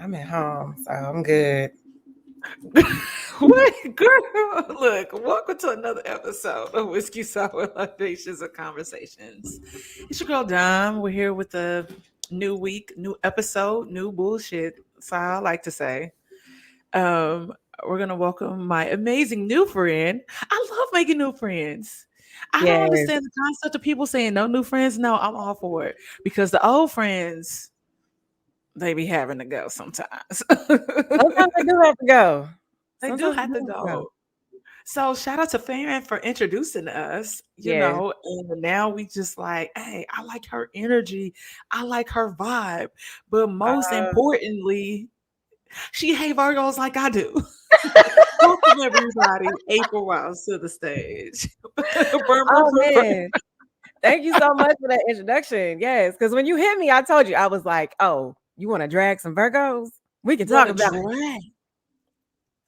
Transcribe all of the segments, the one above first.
I'm at home, so I'm good. What, girl? Look, welcome to another episode of Whiskey Sour Libations and Conversations. It's your girl Dom. We're here with a new week, new episode, new bullshit. So I like to say. Um, we're gonna welcome my amazing new friend. I love making new friends. I don't Yes. understand the concept of people saying no new friends. No, I'm all for it because the old friends they be having to go sometimes. Sometimes I do have to go. They do Sometimes I have do to have to go. go. So shout out to Farron for introducing us, Yes. and now we just like, hey, I like her energy. I like her vibe. But most Uh, importantly, she hate Virgos like I do. Welcome everybody. April Rouse to the stage. Brr, brr, oh brr, brr. man. Thank you so much for that introduction. Yes, because when you hit me, I told you I was like, "Oh, you want to drag some Virgos? We can talk Wanna about it."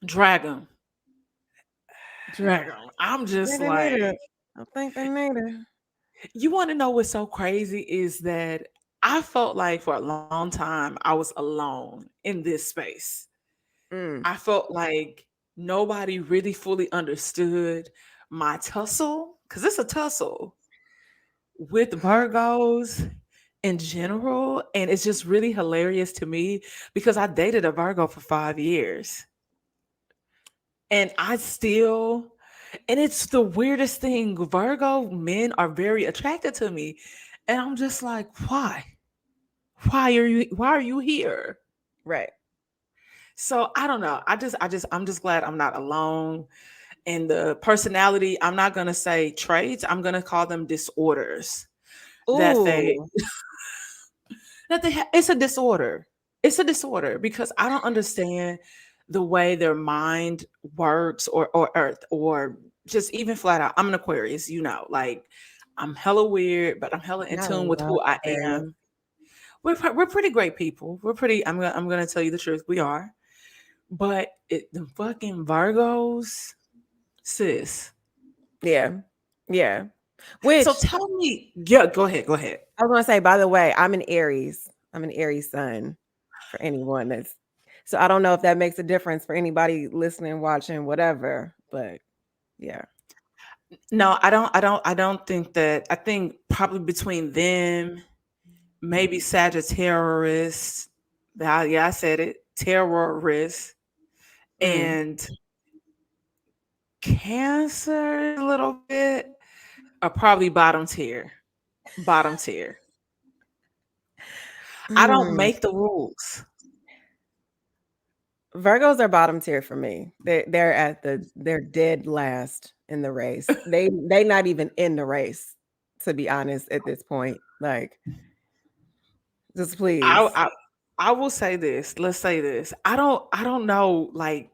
drag 'em. Drag 'em. I'm I think just they need like, it. I think they need it. you want to know what's so crazy is that I felt like for a long time I was alone in this space. Mm. I felt like nobody really fully understood my tussle because it's a tussle with Virgos in general. And it's just really hilarious to me because I dated a Virgo for 5 years and and it's the weirdest thing. Virgo men are very attracted to me. And I'm just like, why? Why are you here? Right. So I don't know. I'm just glad I'm not alone. And the personality, I'm not gonna say traits, I'm gonna call them disorders that they Ooh. it's a disorder. It's a disorder because I don't understand the way their mind works or just even flat out. I'm an Aquarius, like I'm hella weird, but I'm hella in I tune with love who I Aquarius. am. We're pretty great people. We're pretty. I'm gonna tell you the truth. We are, but the fucking Virgos, sis. Yeah. Yeah. So Which tell me, yeah, go ahead, go ahead. I was gonna say, by the way, I'm an Aries. I'm an Aries sun for anyone that's so I don't know if that makes a difference for anybody listening, watching, whatever. But yeah. No, I don't think that. I think probably between them, maybe Sagittarius. Yeah, I said it. Terrorist Mm. and Cancer a little bit are probably bottom tier. Bottom tier. I don't Mm. make the rules. Virgos are bottom tier for me. They're dead last in the race. They not even in the race, to be honest, at this point. Like, just I please. I I will say this. Let's say this. I don't know. Like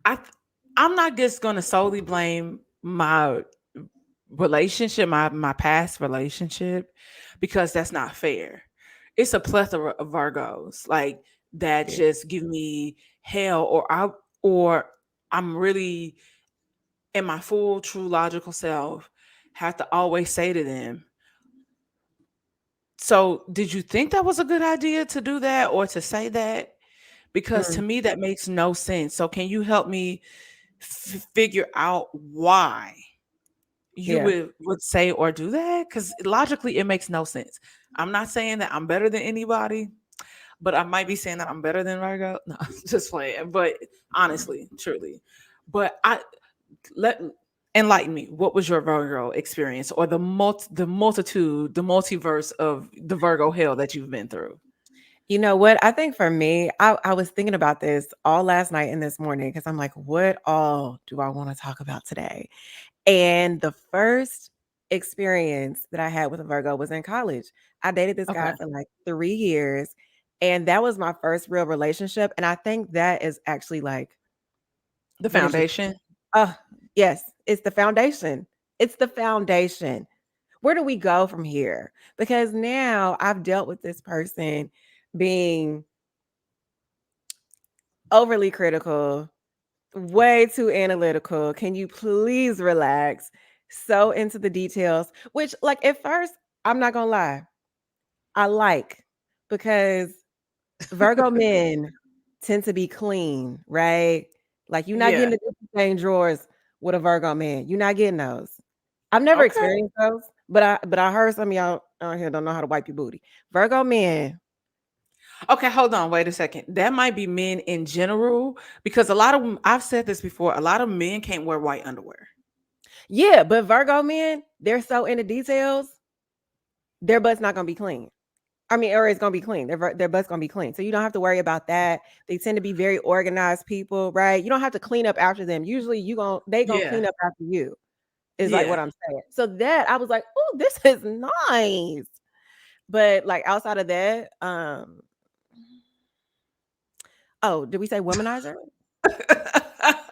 I th- I'm not just gonna solely blame my relationship, my past relationship, because that's not fair. It's a plethora of Virgos like that Yeah. just give me hell, or I'm really in my full true logical self have to always say to them, so did you think that was a good idea to do that or to say that? Because to Mm. me that makes no sense. So can you help me figure out why you Yeah. would say or do that? Because logically it makes no sense. I'm not saying that I'm better than anybody, but I might be saying that I'm better than Virgo. No, just playing. But honestly, truly, but I let enlighten me. What was your Virgo experience, or the multiverse of the Virgo hell that you've been through? You know what? I think for me, I was thinking about this all last night and this morning because I'm like, what all do I want to talk about today? And the first experience that I had with a Virgo was in college. I dated this Okay, guy for like 3 years, and that was my first real relationship. And I think that is actually like, the what did you? foundation. Uh, yes, it's the foundation. It's the foundation. Where do we go from here? Because now I've dealt with this person being overly critical, way too analytical. Can you please relax? So into the details, which, like, at first, I'm not gonna lie, I like because Virgo men tend to be clean, right? Like you're not getting Yeah. the Gucci chain drawers with a Virgo man. You're not getting those. I've never Okay. experienced those, but I heard some of y'all out here don't know how to wipe your booty. Virgo men, Okay, hold on. Wait a second. That might be men in general because a lot of them, I've said this before, a lot of men can't wear white underwear. yeah, but Virgo men, they're so into details. Their butt's not gonna be clean. I mean, or it's gonna be clean. Their butt's gonna be clean, so you don't have to worry about that. They tend to be very organized people, right? You don't have to clean up after them. Usually, they gonna Yeah. clean up after you. Is like Yeah. what I'm saying. So that I was like, oh, this is nice. But like outside of that, oh, did we say womanizer?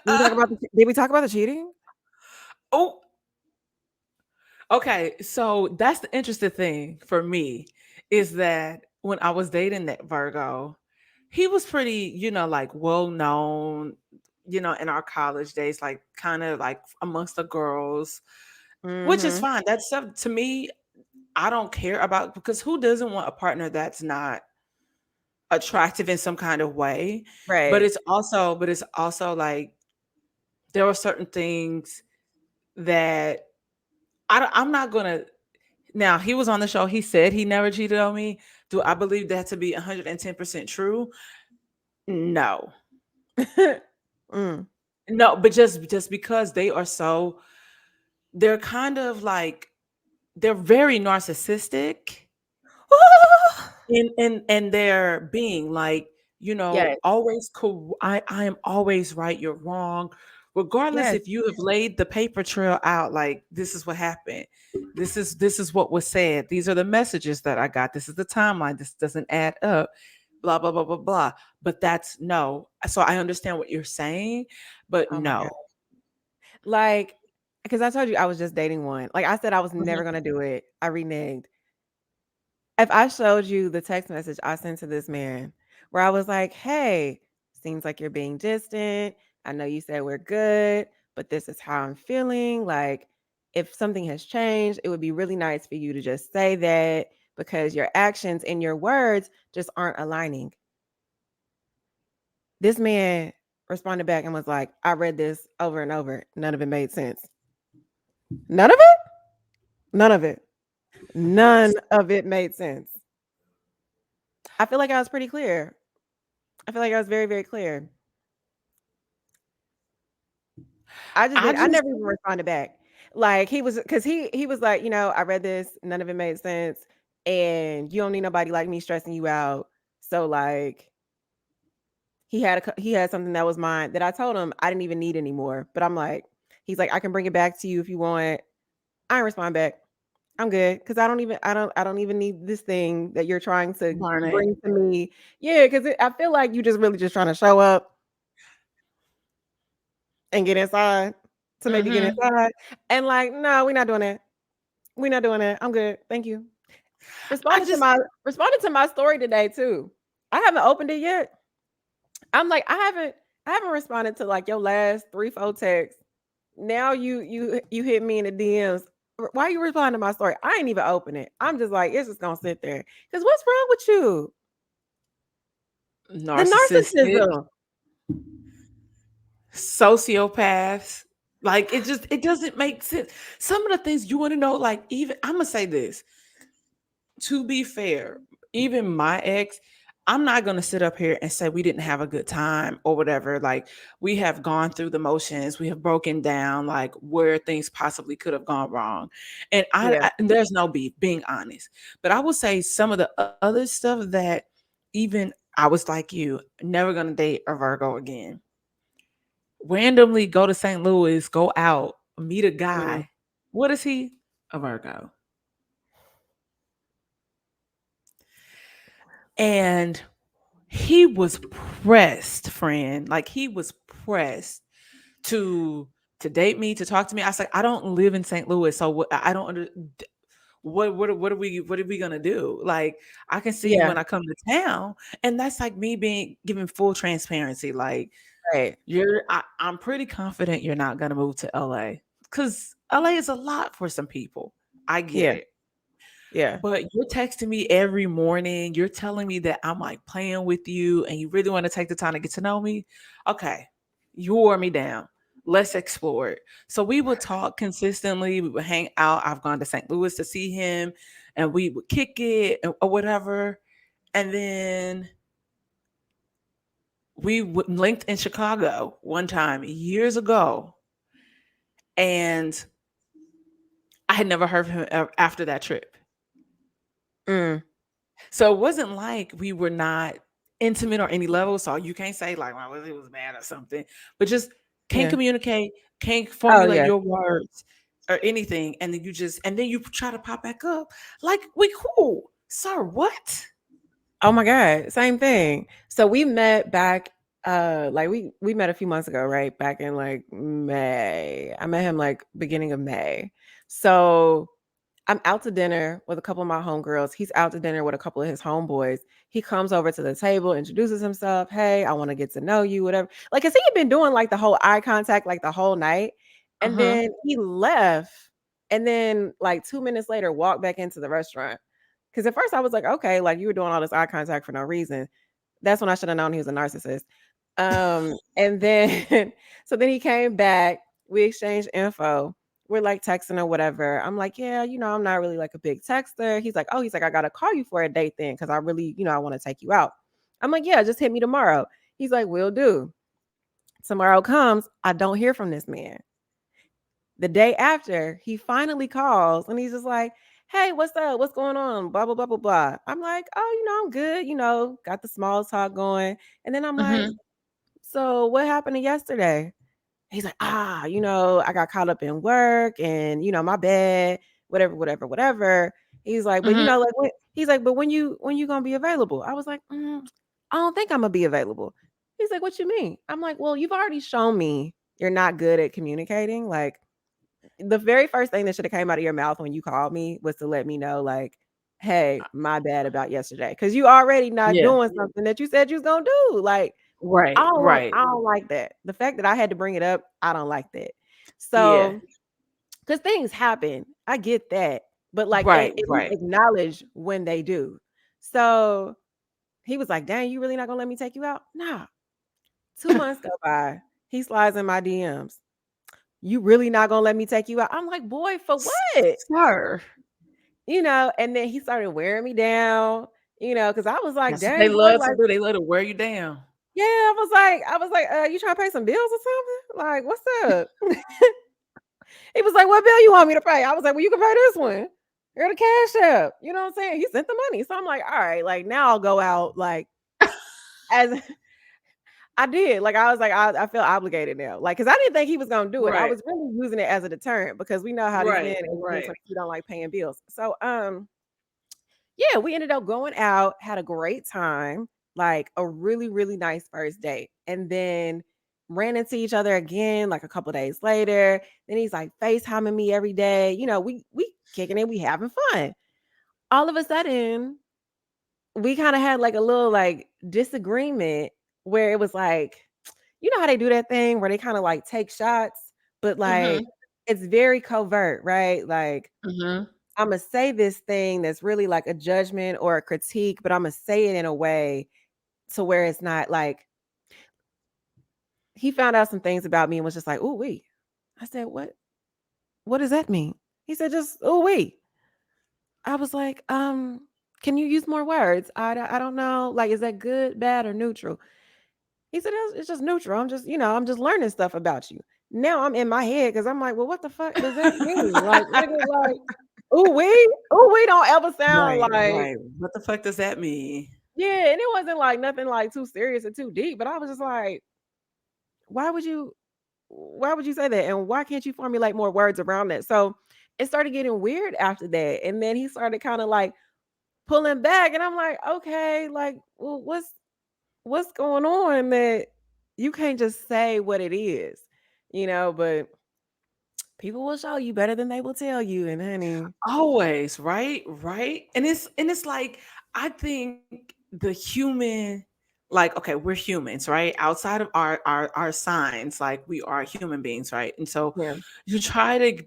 Did we talk about the cheating? Oh, okay. So that's the interesting thing for me is that when I was dating that Virgo, he was pretty, like well known, in our college days, like kind of like amongst the girls, which is Mm-hmm. fine. That stuff to me, I don't care about because who doesn't want a partner that's not attractive in some kind of way? Right. But it's also like there are certain things that I'm not gonna. Now he was on the show. He said he never cheated on me. Do I believe that to be 110% true? No, mm. no. But just because they're kind of like they're very narcissistic in their being like Yes. always I am always right, you're wrong, regardless Yes. if you have laid the paper trail out, like this is what happened, this is what was said, these are the messages that I got, this is the timeline, this doesn't add up, blah blah blah blah blah. But that's no, so I understand what you're saying, but Oh my god. no. Like, because I told you I was just dating one. Like I said, I was Mhm. never gonna do it. I reneged. If I showed you the text message I sent to this man where I was like, "Hey, seems like you're being distant. I know you said we're good, but this is how I'm feeling. Like, if something has changed, it would be really nice for you to just say that because your actions and your words just aren't aligning." This man responded back and was like, "I read this over and over. None of it made sense. None of it? None of it. None of it made sense." I feel like I was pretty clear. I feel like I was very, very clear. I I just never even responded back. Like he was because he was like, I read this, none of it made sense. And you don't need nobody like me stressing you out. So like he had something that was mine that I told him I didn't even need anymore. But I'm like, he's like, I can bring it back to you if you want. I didn't respond back. I'm good because I don't even need this thing that you're trying to burn it. bring to me. Yeah, because I feel like you just really just trying to show up and get inside to maybe get Hmm. inside. And like, no, we're not doing that. We're not doing that. I'm good. Thank you. I Responded to just my story today too. I haven't opened it yet. I'm like, I haven't responded to like your last 3, 4 texts. Now you hit me in the DMs. Why you responding to my story? I ain't even open it. I'm just like, it's just gonna sit there. Because what's wrong with you? The narcissistic, narcissism. sociopaths. Like it doesn't make sense. Some of the things you want to know, like even I'm gonna say this, to be fair, even my ex, I'm not gonna sit up here and say we didn't have a good time or whatever. Like we have gone through the motions, we have broken down like where things possibly could have gone wrong. And Yeah. and there's no beef, being honest. But I will say some of the other stuff that even I was like you, never gonna date a Virgo again, randomly go to St. Louis, go out, meet a Mm. guy. What is he? A Virgo. And he was pressed, friend. Like he was pressed to to date me, to talk to me. I was like, I don't live in St. Louis, so I don't what are we gonna do? Like I can see you Yeah. when I come to town, and that's like me being given full transparency. Like Right. I'm pretty confident you're not gonna move to LA because LA is a lot for some people. I get Yeah. it. Yeah. But you're texting me every morning. You're telling me that I'm like playing with you and you really want to take the time to get to know me. Okay, you wore me down. Let's explore it. So we would talk consistently. We would hang out. I've gone to St. Louis to see him and we would kick it or whatever. And then linked in Chicago one time years ago. And I had never heard from him after that trip. Mm, So it wasn't like we were not intimate or any level. So you can't say like, well, it was bad or something, but just can't yeah. communicate, can't Oh, formulate yeah. your words or anything. And then you try to pop back up. Like, we cool. Sir, what? Oh my God, same thing. So we met back like we met a few months ago, right? Back in like May. I met him like beginning of May. So I'm out to dinner with a couple of my homegirls. He's out to dinner with a couple of his homeboys. He comes over to the table, introduces himself. Hey, I want to get to know you, whatever. Like, cause he had been doing like the whole eye contact like the whole night. And Uh-huh. then he left. And then like 2 minutes later, walked back into the restaurant. Cause at first I was like, okay, like you were doing all this eye contact for no reason. That's when I should have known he was a narcissist. And then so then he came back, we exchanged info. We're like texting or whatever. I'm like, yeah, I'm not really like a big texter. He's like, I gotta call you for a date then, because I really, I want to take you out. I'm like, yeah, just hit me tomorrow. He's like, will do. Tomorrow comes, I don't hear from this man. The day after, he finally calls and he's just like, hey, what's up? What's going on? Blah, blah, blah, blah, blah. I'm like, oh, I'm good, got the small talk going. And then I'm like, Mm-hmm. so what happened to yesterday? He's like, I got caught up in work and, my bad, whatever, whatever, whatever. He's like, but Mm-hmm. like, he's like, but when you gonna be available? I was like, I don't think I'm gonna be available. He's like, what you mean? I'm like, well, you've already shown me you're not good at communicating. Like, the very first thing that should have came out of your mouth when you called me was to let me know, like, hey, my bad about yesterday. Cause you already not Yeah. doing something that you said you was gonna do. Like, Right. Right. I don't like that. The fact that I had to bring it up, I don't like that. Yeah. So, because things happen, I get that. But like Right. at least Right. acknowledge when they do. So he was like, dang, you really not gonna let me take you out? Nah. 2 months go by. He slides in my DMs. You really not gonna let me take you out? I'm like, boy, for what? Sir. And then he started wearing me down, because I was like, That's what they dang, boy, love to like, do. They love to wear you down. yeah, I was like, you trying to pay some bills or something? Like, what's up? He was like, what bill you want me to pay? I was like, well, you can pay this one. You're the cash app. You know what I'm saying? He sent the money. So I'm like, all right, like now I'll go out like as I did. Like I was like, I feel obligated now. Like, cause I didn't think he was gonna do it. I Right. was really using it as a deterrent because we know how these men Right. in Right. 2022 don't like paying bills. So yeah, we ended up going out, had a great time, like a really, really nice first date. And then ran into each other again like a couple days later. Then he's like FaceTiming me every day. We kicking it, we having fun. All of a sudden, we kind of had like a little like disagreement where it was like, you know how they do that thing where they kind of like take shots, but like Mhm. it's very covert, right? Like Mhm. Imma say this thing that's really like a judgment or a critique, but Imma say it in a way to where it's not like he found out some things about me and was just like, "Ooh wee." I said, What does that mean?" He said, "Just ooh wee." I was like, can you use more words? I don't know. Like, is that good, bad, or neutral?" He said, it's just neutral. I'm just learning stuff about you." Now I'm in my head because I'm like, well, what the fuck does that mean? Like, nigga, like, ooh wee don't ever sound Right, like. right. What the fuck does that mean? Yeah, and it wasn't like nothing like too serious or too deep, but I was just like, why would you why would you say that? And why can't you formulate more words around that? So it started getting weird after that. And then he started kind of like pulling back. And I'm like, okay, like, well, what's going on that you can't just say what it is, but people will show you better than they will tell you. And honey, Always, right? Right? And it's like I think the human like okay, we're humans, right? Outside of our signs, like we are human beings, right? And so yeah. you try to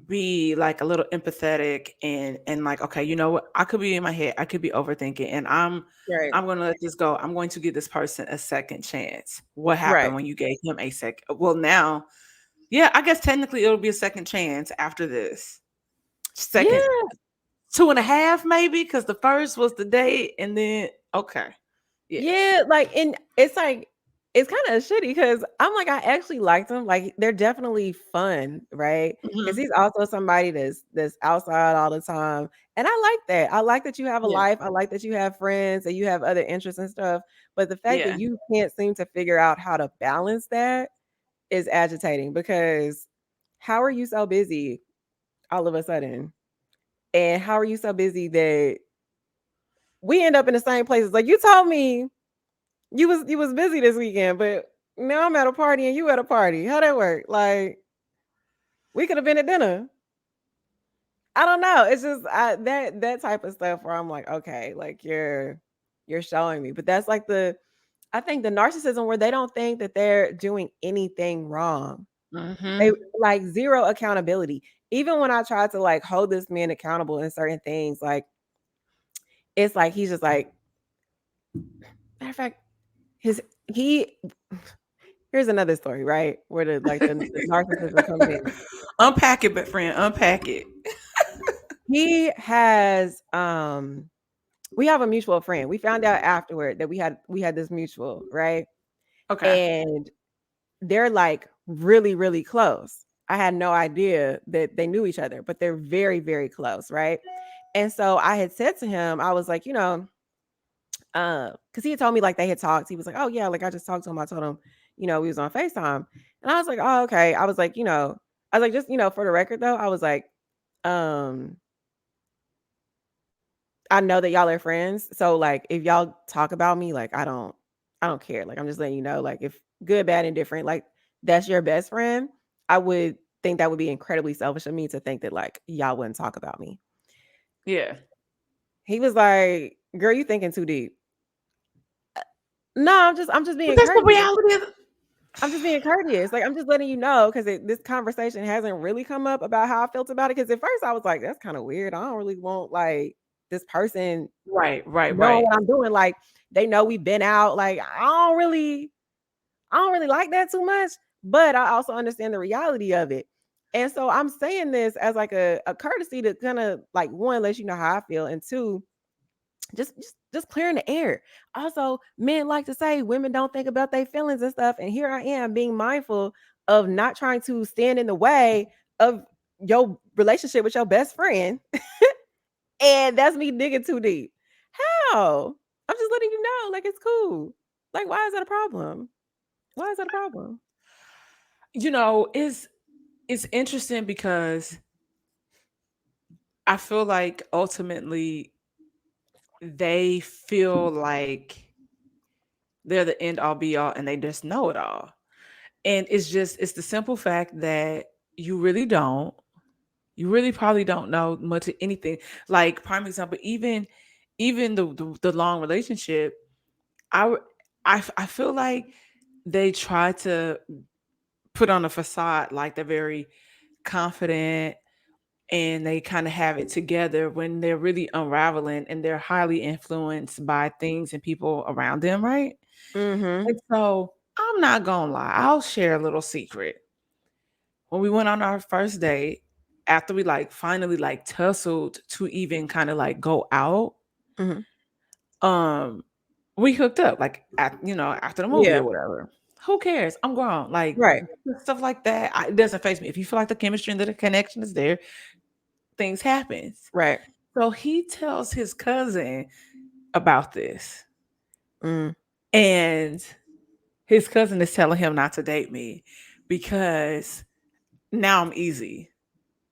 be like a little empathetic and like, okay, you know what, I could be in my head, I could be overthinking, and Right. I'm gonna let this go. I'm going to give this person a second chance. What happened Right. when you gave him a second? Well, now, yeah, I guess technically it'll be a second chance after this. Second Yeah. two and a half, maybe, because the first was the date, and then okay. Yeah. Yeah, like, and it's like it's kinda shitty because 'cause I'm like, I actually liked them, like, they're definitely fun, right? Because Mhm. he's also somebody that's outside all the time, and I like that. I like that you have a Yeah. life, I like that you have friends, and you have other interests and stuff, but the fact that Yeah. you can't seem to figure out how to balance that is agitating because how are you so busy all of a sudden? And how are you so busy that we end up in the same places? Like, you told me you was busy this weekend, but now I'm at a party and you at a party. How that work? Like, we could have been at dinner. I don't know. It's just that type of stuff where I'm like, okay, like you're showing me. But that's like I think the narcissism where they don't think that they're doing anything wrong. They Mhm. like zero accountability. Even when I try to like hold this man accountable in certain things, like it's like he's just like, matter of fact, his he here's another story, right? Where the narcissism comes in. Unpack it, but friend, unpack it. He has we have a mutual friend. We found out afterward that we had this mutual, right? Okay. And they're like really, really close. I had no idea that they knew each other, but they're very, very close, right? And so I had said to him, I was like, because he had told me like they had talked. He was like, "Oh yeah, like I just talked to him. I told him, we was on FaceTime." And I was like, "Oh, okay." I was like, I was like, just, for the record though, I was like, um, I know that y'all are friends. So like if y'all talk about me, like I don't care. Like I'm just letting you know, like if good, bad, and different, like that's your best friend, I would think that would be incredibly selfish of me to think that like y'all wouldn't talk about me. Yeah. He was like, "Girl, you thinking too deep." No, I'm just But being that's the courteous. reality of I'm just being courteous. Like, I'm just letting you know because this conversation hasn't really come up about how I felt about it. Because at first I was like, that's kind of weird. I don't really want like this person right, right, knowing right. what I'm doing. Like, they know we've been out. Like, I don't really like that too much. But I also understand the reality of it. And so I'm saying this as like a courtesy to kind of like one, let you know how I feel, and two, just clearing the air. Also, men like to say women don't think about their feelings and stuff. And here I am being mindful of not trying to stand in the way of your relationship with your best friend. And that's me digging too deep. How? I'm just letting you know, like it's cool. Like, why is that a problem? Why is that a problem? You know, it's interesting because I feel like ultimately they feel like they're the end all be all and they just know it all. And it's the simple fact that you really don't. You really probably don't know much of anything. Like prime example, even the long relationship, I w- I feel like they try to put on a facade like they're very confident and they kind of have it together when they're really unraveling and they're highly influenced by things and people around them, right? Mm-hmm. And so I'm not gonna lie, I'll share a little secret. When we went on our first date, after we like finally like tussled to even kind of like go out, Mm-hmm. um, we hooked up like after the movie Yeah. or whatever. Who cares? I'm grown. Like Right. stuff like that, it doesn't face me. If you feel like the chemistry and the connection is there, things happens. Right. So he tells his cousin about this, Mm. and his cousin is telling him not to date me because now I'm easy.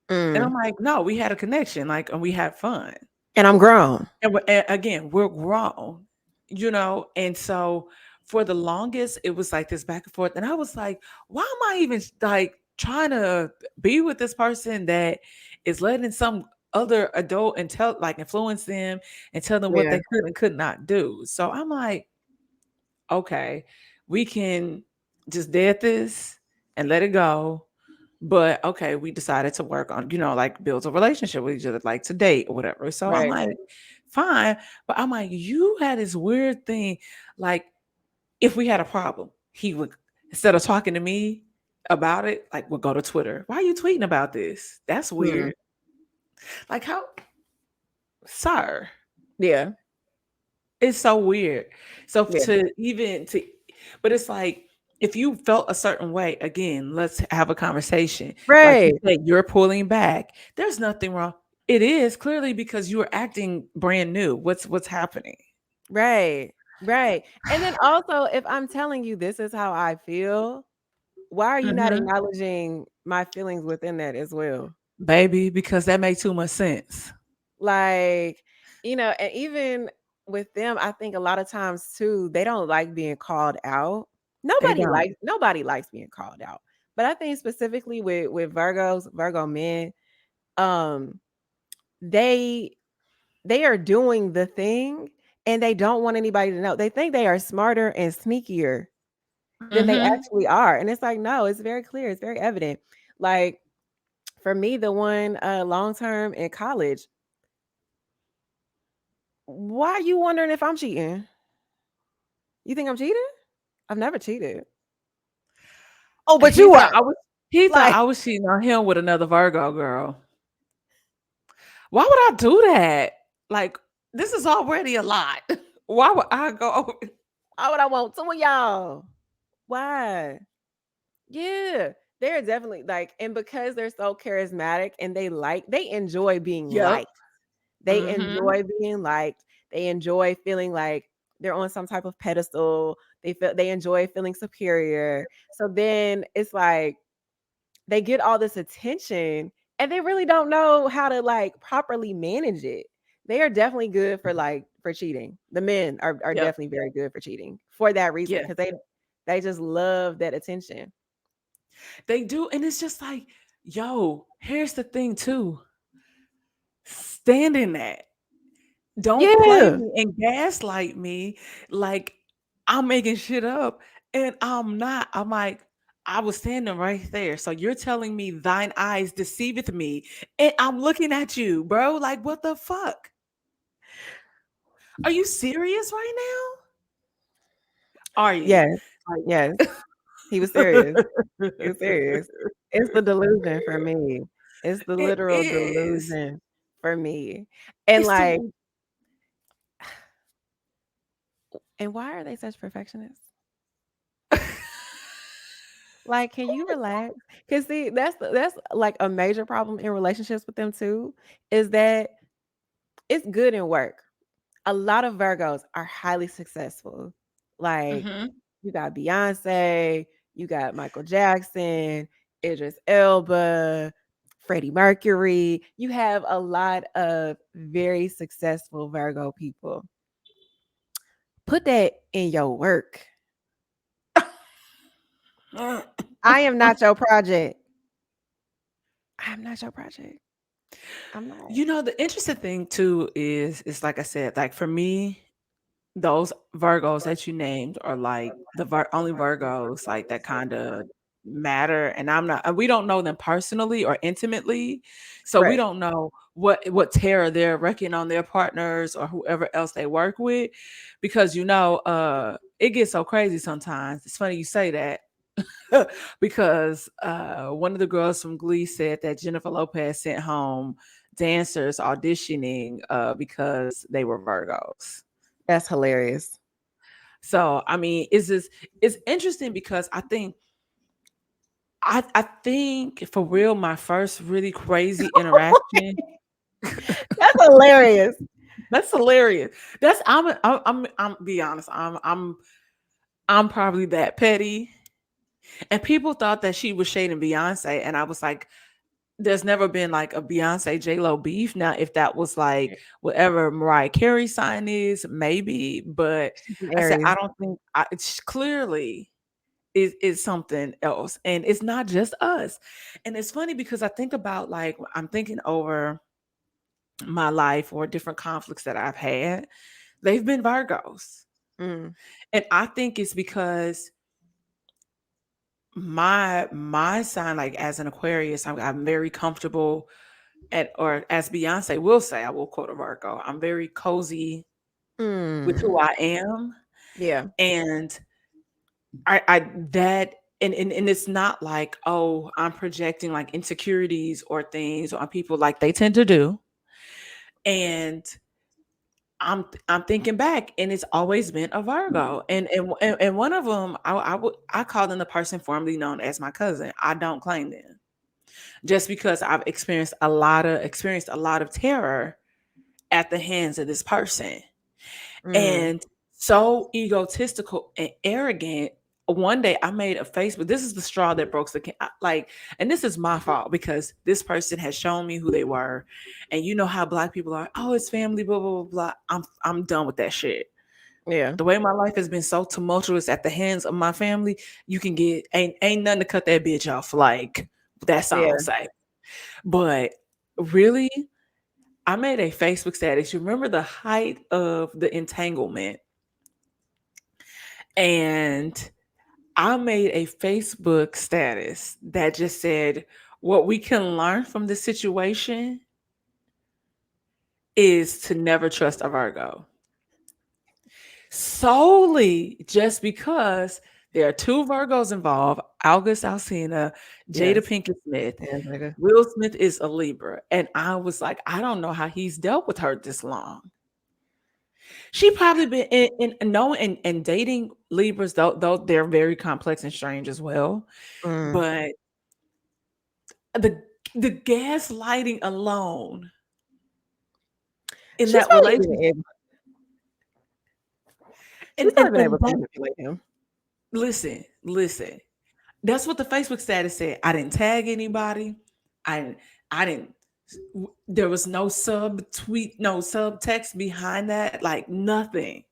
And I'm Mm. like, no, we had a connection, like, and we had fun. And I'm grown. And again, we're grown, and so for the longest, it was like this back and forth. And I was like, why am I even like trying to be with this person that is letting some other adult and tell like influence them and tell them what Yeah. they could and could not do? So I'm like, okay, we can just dead this and let it go. But okay, we decided to work on, like build a relationship with each other, like to date or whatever. So I'm Right. like, fine. But I'm like, you had this weird thing. Like, if we had a problem, he would, instead of talking to me about it, like would go to Twitter. Why are you tweeting about this? That's Mhm. weird. Like, how, sir? Yeah. It's so weird. So Yeah. but it's like, if you felt a certain way, again, let's have a conversation. Like you Right. said, you're pulling back. There's nothing wrong. It is clearly because you are acting brand new. What's happening? Right. Right. And then also, if I'm telling you this is how I feel, why are you not Hmm. acknowledging my feelings within that as well? Baby, because that makes too much sense. Like, and even with them, I think a lot of times too, they don't like being called out. They don't. Nobody likes being called out. But I think specifically with Virgos, Virgo men, um, they they are doing the thing and they don't want anybody to know. They think they are smarter and sneakier than they Hmm. actually are. And it's like, no, it's very clear, it's very evident. Like for me, the one long term in college, why are you wondering if I'm cheating? You think I'm cheating? I've never cheated. Oh, but He you thought are. I was he thought Like, I was cheating on him with another Virgo girl. Why would I do that? Like, this is already a lot. Why would I go? why would I want two of y'all? Why? Yeah. They're definitely like, and because they're so charismatic and they enjoy being Yep. liked. They Mhm. enjoy being liked. They enjoy feeling like they're on some type of pedestal. They enjoy feeling superior. So then it's like they get all this attention and they really don't know how to like properly manage it. They are definitely good for for cheating. The men are Yep. definitely very good for cheating for that reason Yeah. because they just love that attention. They do, and it's just like, yo, here's the thing too. Stand in that. Don't play Yeah. me and gaslight me like I'm making shit up, and I'm not. I'm like, I was standing right there. So you're telling me thine eyes deceiveth me, and I'm looking at you, bro. Like, what the fuck? Are you serious right now? Are you? Yes. Yes. He was serious. He was serious. It's the delusion for me. It's the It literal is. delusion for me. And It's like, the and why are they such perfectionists? Like, can you relax? Cause see, that's like a major problem in relationships with them too, is that it's good in work. A lot of Virgos are highly successful. Like, Mhm. you got Beyonce, you got Michael Jackson, Idris Elba, Freddie Mercury. You have a lot of very successful Virgo people. Put that in your work. I am not your project. I'm not your project. I'm not. The interesting thing too is like I said, like for me, those Virgos that you named are like the only Virgos like that kind of matter, and we don't know them personally or intimately, so we Right. don't know what terror they're wrecking on their partners or whoever else they work with, because it gets so crazy sometimes. It's funny you say that. Because one of the girls from Glee said that Jennifer Lopez sent home dancers auditioning because they were Virgos. That's hilarious. So I mean, it's interesting because I think for real, my first really crazy interaction. That's hilarious. That's hilarious. I'm be honest. I'm probably that petty, and people thought that she was shading Beyonce, and I was like, there's never been like a Beyonce J Lo beef. Now, if that was like whatever Mariah Carey sign is, maybe. But She's an I said I Aries. don't think it's clearly is something else, and it's not just us. And it's funny because I think about, like, I'm thinking over my life or different conflicts that I've had. They've been Virgos, Mm. and I think it's because my sign, like as an Aquarius, I'm very comfortable at, or as Beyonce will say, I will quote a Virgo, I'm very cozy with Mm. who I am. Yeah. And I that and it's not like, oh, I'm projecting like insecurities or things on people like they tend to do. And I'm thinking back, and it's always been a Virgo, and one of them, I call them the person formerly known as my cousin. I don't claim them just because I've experienced a lot of terror at the hands of this person, Mm. and so egotistical and arrogant. One day I made a Facebook. This is the straw that broke like, and this is my fault because this person has shown me who they were, and you know how Black people are. Oh, it's family, blah blah blah blah. I'm done with that shit. Yeah. The way my life has been so tumultuous at the hands of my family, you can get ain't nothing to cut that bitch off. Like that song Yeah. say. But really, I made a Facebook status. You remember the height of the entanglement, and I made a Facebook status that just said, what we can learn from this situation is to never trust a Virgo. Solely just because there are two Virgos involved, August Alsina, Jada Yes. Pinkett Smith. Yeah, nigga. Will Smith is a Libra. And I was like, I don't know how he's dealt with her this long. She probably been in knowing and dating Libras, though they're very complex and strange as well. Mm. But the the gaslighting alone in She's that probably been relationship, able she's and probably been able to that, manipulate him. listen. That's what the Facebook status said. I didn't tag anybody. I I didn't. There was no sub tweet, no sub text behind that. Like nothing.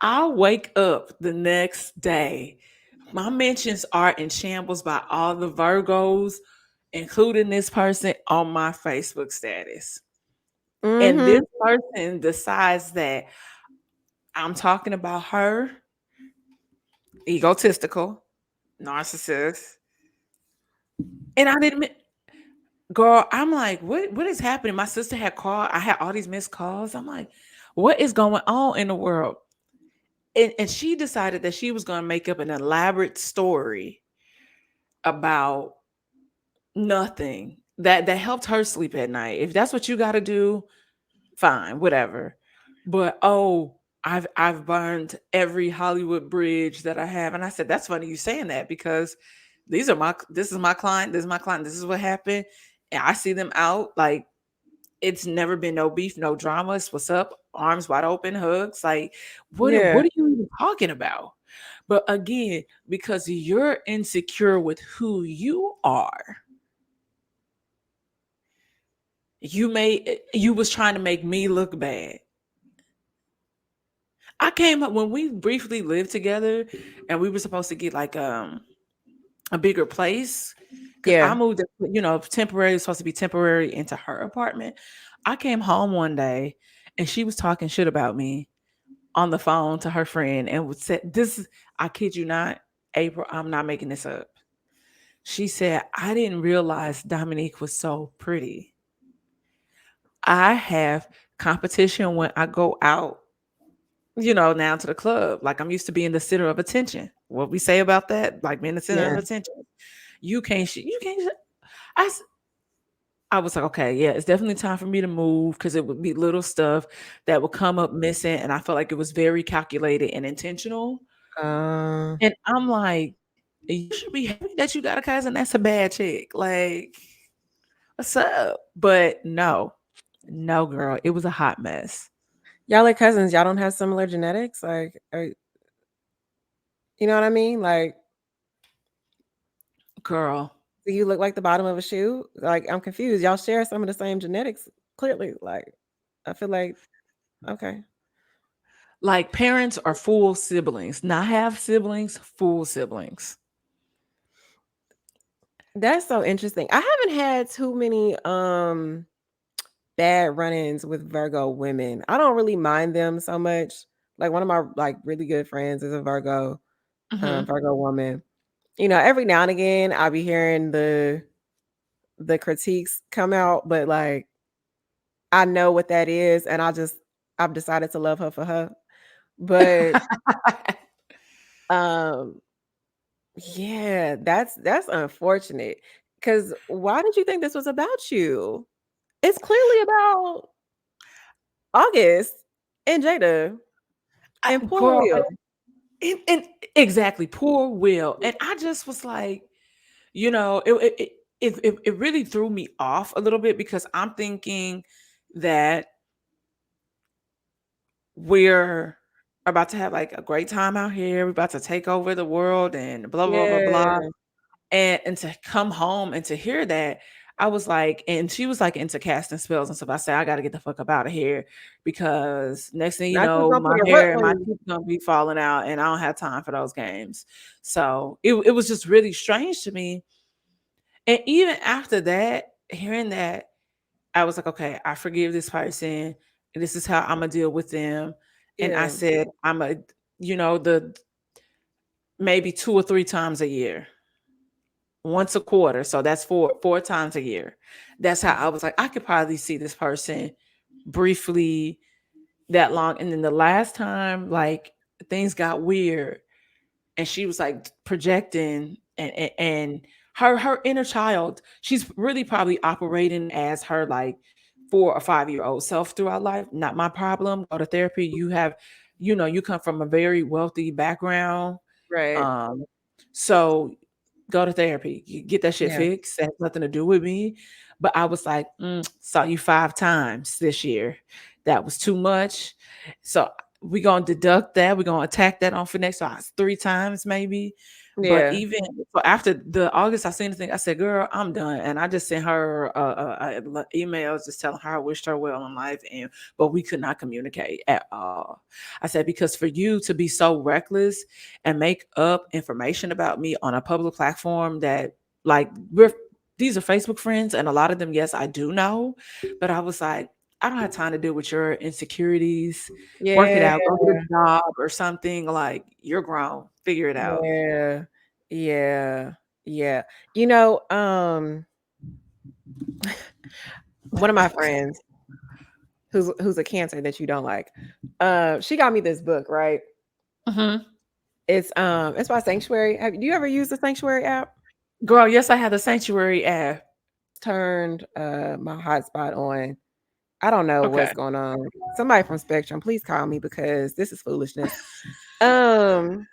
I wake up the next day. My mentions are in shambles by all the Virgos, including this person on my Facebook status. And this Mhm. person decides that I'm talking about her, egotistical, narcissist. And I didn't, girl, I'm like, what is happening? My sister had called, I had all these missed calls. I'm like, what is going on in the world? And she decided that she was going to make up an elaborate story about nothing that helped her sleep at night. If that's what you got to do, fine, whatever. But oh, I've burned every Hollywood bridge that I have, and I said that's funny you saying that because this is my client, this is my client, this is what happened, and I see them out like it's never been no beef, no dramas. What's up? Arms wide open, hugs. Like Yeah. what are you even talking about? But again, because you're insecure with who you are, you was trying to make me look bad. I came up when we briefly lived together and we were supposed to get like a bigger place because I Yeah. moved, temporary, supposed to be temporary into her apartment. I came home one day and she was talking shit about me on the phone to her friend and would say, I kid you not, April, I'm not making this up. She said, I didn't realize Dominique was so pretty. I have competition when I go out, now to the club. Like I'm used to being the center of attention. What we say about that, like being the center of Yeah. attention. You can't. I, s- I was like, okay, yeah, it's definitely time for me to move because it would be little stuff that would come up missing. And I felt like it was very calculated and intentional. Uh, And I'm like, you should be happy that you got a cousin that's a bad chick. Like, what's up? But no, no, girl, it was a hot mess. y'all are cousins. Y'all don't have similar genetics? Like, you know what I mean? Like, Girl, do you look like the bottom of a shoe? Like, I'm confused. Y'all share some of the same genetics, clearly. Like, I feel like, okay. like parents are full siblings, not half siblings, full siblings. That's so interesting. I haven't had too many bad run-ins with Virgo women. I don't really mind them so much. Like one of my like really good friends is a Virgo, Hmm. Virgo woman. Every now and again I'll be hearing the critiques come out, but like I know what that is, and I've decided to love her for her. But um yeah, that's unfortunate. Cause why did you think this was about you? It's clearly about August and Jada and poor Girl, Will. and exactly, poor Will. And I just was like, it really threw me off a little bit because I'm thinking that we're about to have like a great time out here. We're about to take over the world and blah blah blah blah. Yeah. And to come home and to hear that, I was like, and she was like into casting spells and stuff. I said, I got to get the fuck up out of here because next thing you Not just know, gonna my put a rut hair and on my you. teeth gonna be falling out, and I don't have time for those games. So it was just really strange to me. And even after that, hearing that, I was like, okay, I forgive this person. And this is how I'm gonna deal with them. And I Yeah. said, the maybe 2 or 3 times a year, once a quarter. So that's four times a year. That's how I was like, I could probably see this person briefly that long. And then the last time, like things got weird, and she was like projecting and her inner child, she's really probably operating as her like 4 or 5 year old self throughout life. Not my problem. Go to therapy. You come from a very wealthy background. Right. um so go to therapy. You get that shit Yeah. fixed. That has nothing to do with me. But I was like, saw you 5 times this year. That was too much. So we're gonna deduct that. We're gonna attack that on for next. So it's 3 times maybe. But Yeah. even so, after the August, I seen the thing. I said, "Girl, I'm done," and I just sent her emails just telling her I wished her well in life, and but we could not communicate at all. I said because for you to be so reckless and make up information about me on a public platform that like these are Facebook friends, and a lot of them, yes, I do know, but I was like, I don't have time to deal with your insecurities. Work it Yeah. out, go get a job or something. Like you're grown, figure it out. Yeah. Yeah. Yeah. You know, one of my friends who's a Cancer that you don't like, she got me this book, right? Hmm. It's by Sanctuary. Do you ever use the Sanctuary app? Girl, yes, I have the sanctuary app. Turned my hotspot on. I don't know Okay. what's going on. Somebody from Spectrum, please call me because this is foolishness. Um,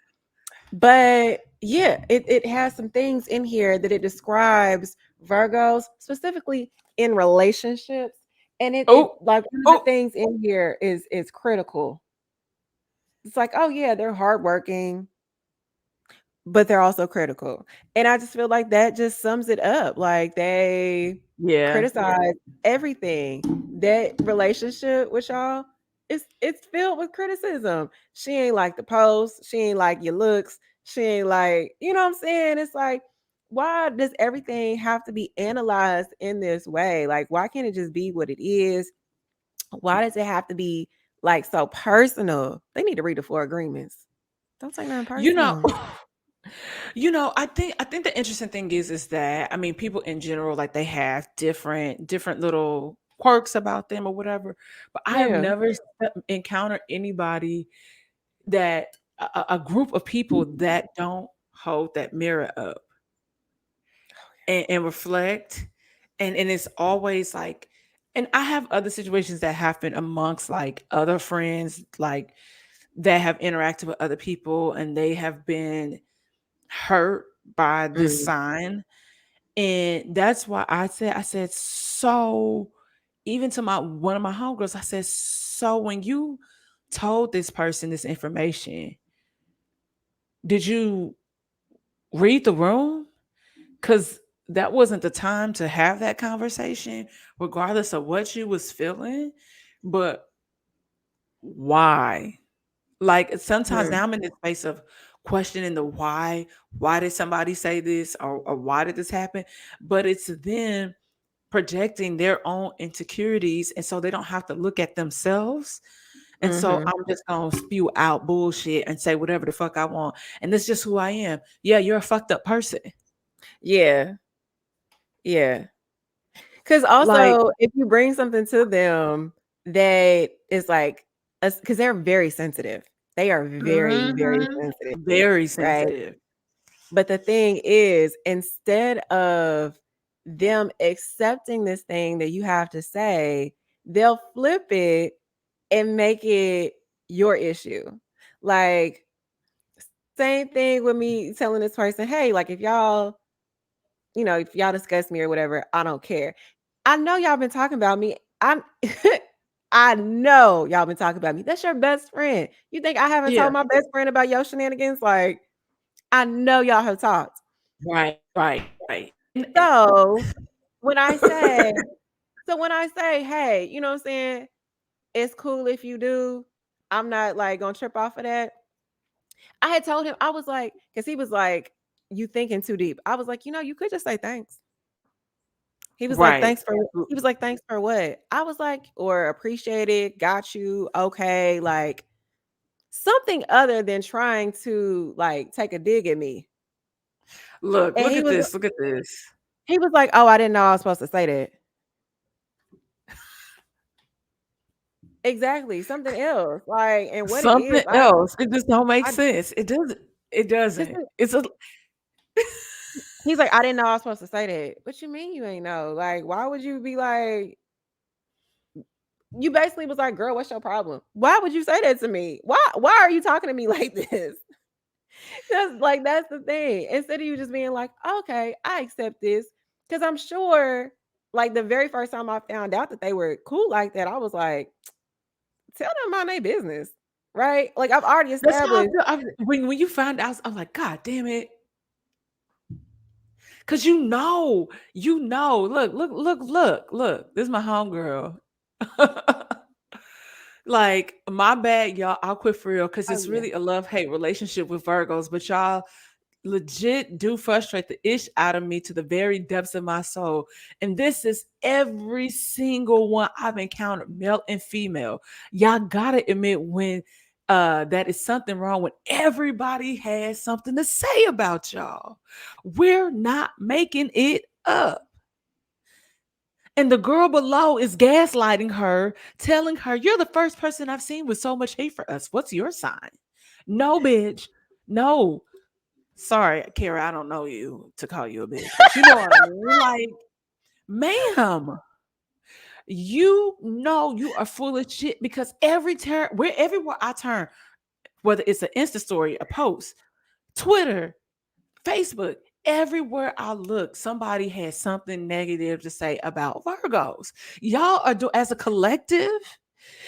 but yeah, it has some things in here that it describes Virgos specifically in relationships. And it Oh, like one of the oh, things in here is critical. It's like, oh yeah, they're hardworking, but they're also critical. And I just feel like that just sums it up. Like they yeah. criticize everything. That relationship with y'all, it's filled with criticism. She ain't like the post, she ain't like your looks, she ain't like, you know what I'm saying? It's like, why does everything have to be analyzed in this way? Like, why can't it just be what it is? Why does it have to be like so personal? They need to read the four agreements. Don't take nothing You know, personal. I think the interesting thing is that I mean people in general like they have different little quirks about them or whatever, but I have Yeah. never encountered anybody that a group of people that don't hold that mirror up and reflect, and it's always like, and I have other situations that happen amongst like other friends like that have interacted with other people and they have been hurt by this Mm. sign. And that's why I said, so even to my one of my homegirls, I said, so when you told this person this information, did you read the room? Because that wasn't the time to have that conversation, regardless of what you was feeling. But why? Like sometimes Mm. now I'm in this space of questioning the why. Why did somebody say this, or why did this happen? But it's them projecting their own insecurities, and so they don't have to look at themselves. And so Mhm. I'm just gonna spew out bullshit and say whatever the fuck I want. And that's just who I am. Yeah, you're a fucked up person. Yeah. Yeah. 'Cause Like, also, if you bring something to them that is like because they're very sensitive. They are very, very mhm, sensitive, very right? sensitive. But the thing is, instead of them accepting this thing that you have to say, they'll flip it and make it your issue. Like, same thing with me telling this person, "Hey, like, if y'all, if y'all discuss me or whatever, I don't care." I know y'all been talking about me. I'm I know y'all been talking about me. That's your best friend. You think I haven't Yeah, told my best friend about your shenanigans? Like, I know y'all have talked. right, right, right. And So, when I say when I say, "Hey," you know what I'm saying? "It's cool if you do. I'm not, like, gonna trip off of that." I had told him, I was like, because he was like, "You thinking too deep." I was like, you could just say thanks." He was like, right. "Thanks for" he was like, "Thanks for what?" I was like, or "Appreciate it, got you, okay," like, something other than trying to, like, take a dig at me. Look, And look at this. Look at this. he was like, "Oh, I didn't know I was supposed to say that." Exactly, something else, like, and what it is, Something else. It just don't make I sense. It doesn't. It this doesn't. is It's a he's like, "I didn't know I was supposed to say that." What you mean you ain't know? Like, why would you be like you basically was like, "Girl, what's your problem? Why would you say that to me? Why are you talking to me like this?" That's the thing. Instead of you just being like, "Okay, I accept this," because I'm sure, like, the very first time I found out that they were cool like that, I was like, "Tell them mind their business." Right? Like, I've already that's how I established feel. When you find out, I'm like, God damn it. Cause you know. Look, look, look, look, look. This is my homegirl. Like, my bad, y'all. I'll quit for real because oh, it's yeah. really a love-hate relationship with Virgos, but y'all legit do frustrate the ish out of me to the very depths of my soul. And this is every single one I've encountered, male and female. Y'all gotta admit when that is something wrong when everybody has something to say about y'all. We're not making it up. And the girl below is gaslighting her, telling her, "You're the first person I've seen with so much hate for us. What's your sign?" No, bitch. No. Sorry, Kara, I don't know you to call you a bitch, but you know what I mean. Like, ma'am, you know you are full of shit because everywhere I turn, whether it's an Insta story, a post, Twitter, Facebook, everywhere I look, somebody has something negative to say about Virgos. Y'all are as a collective,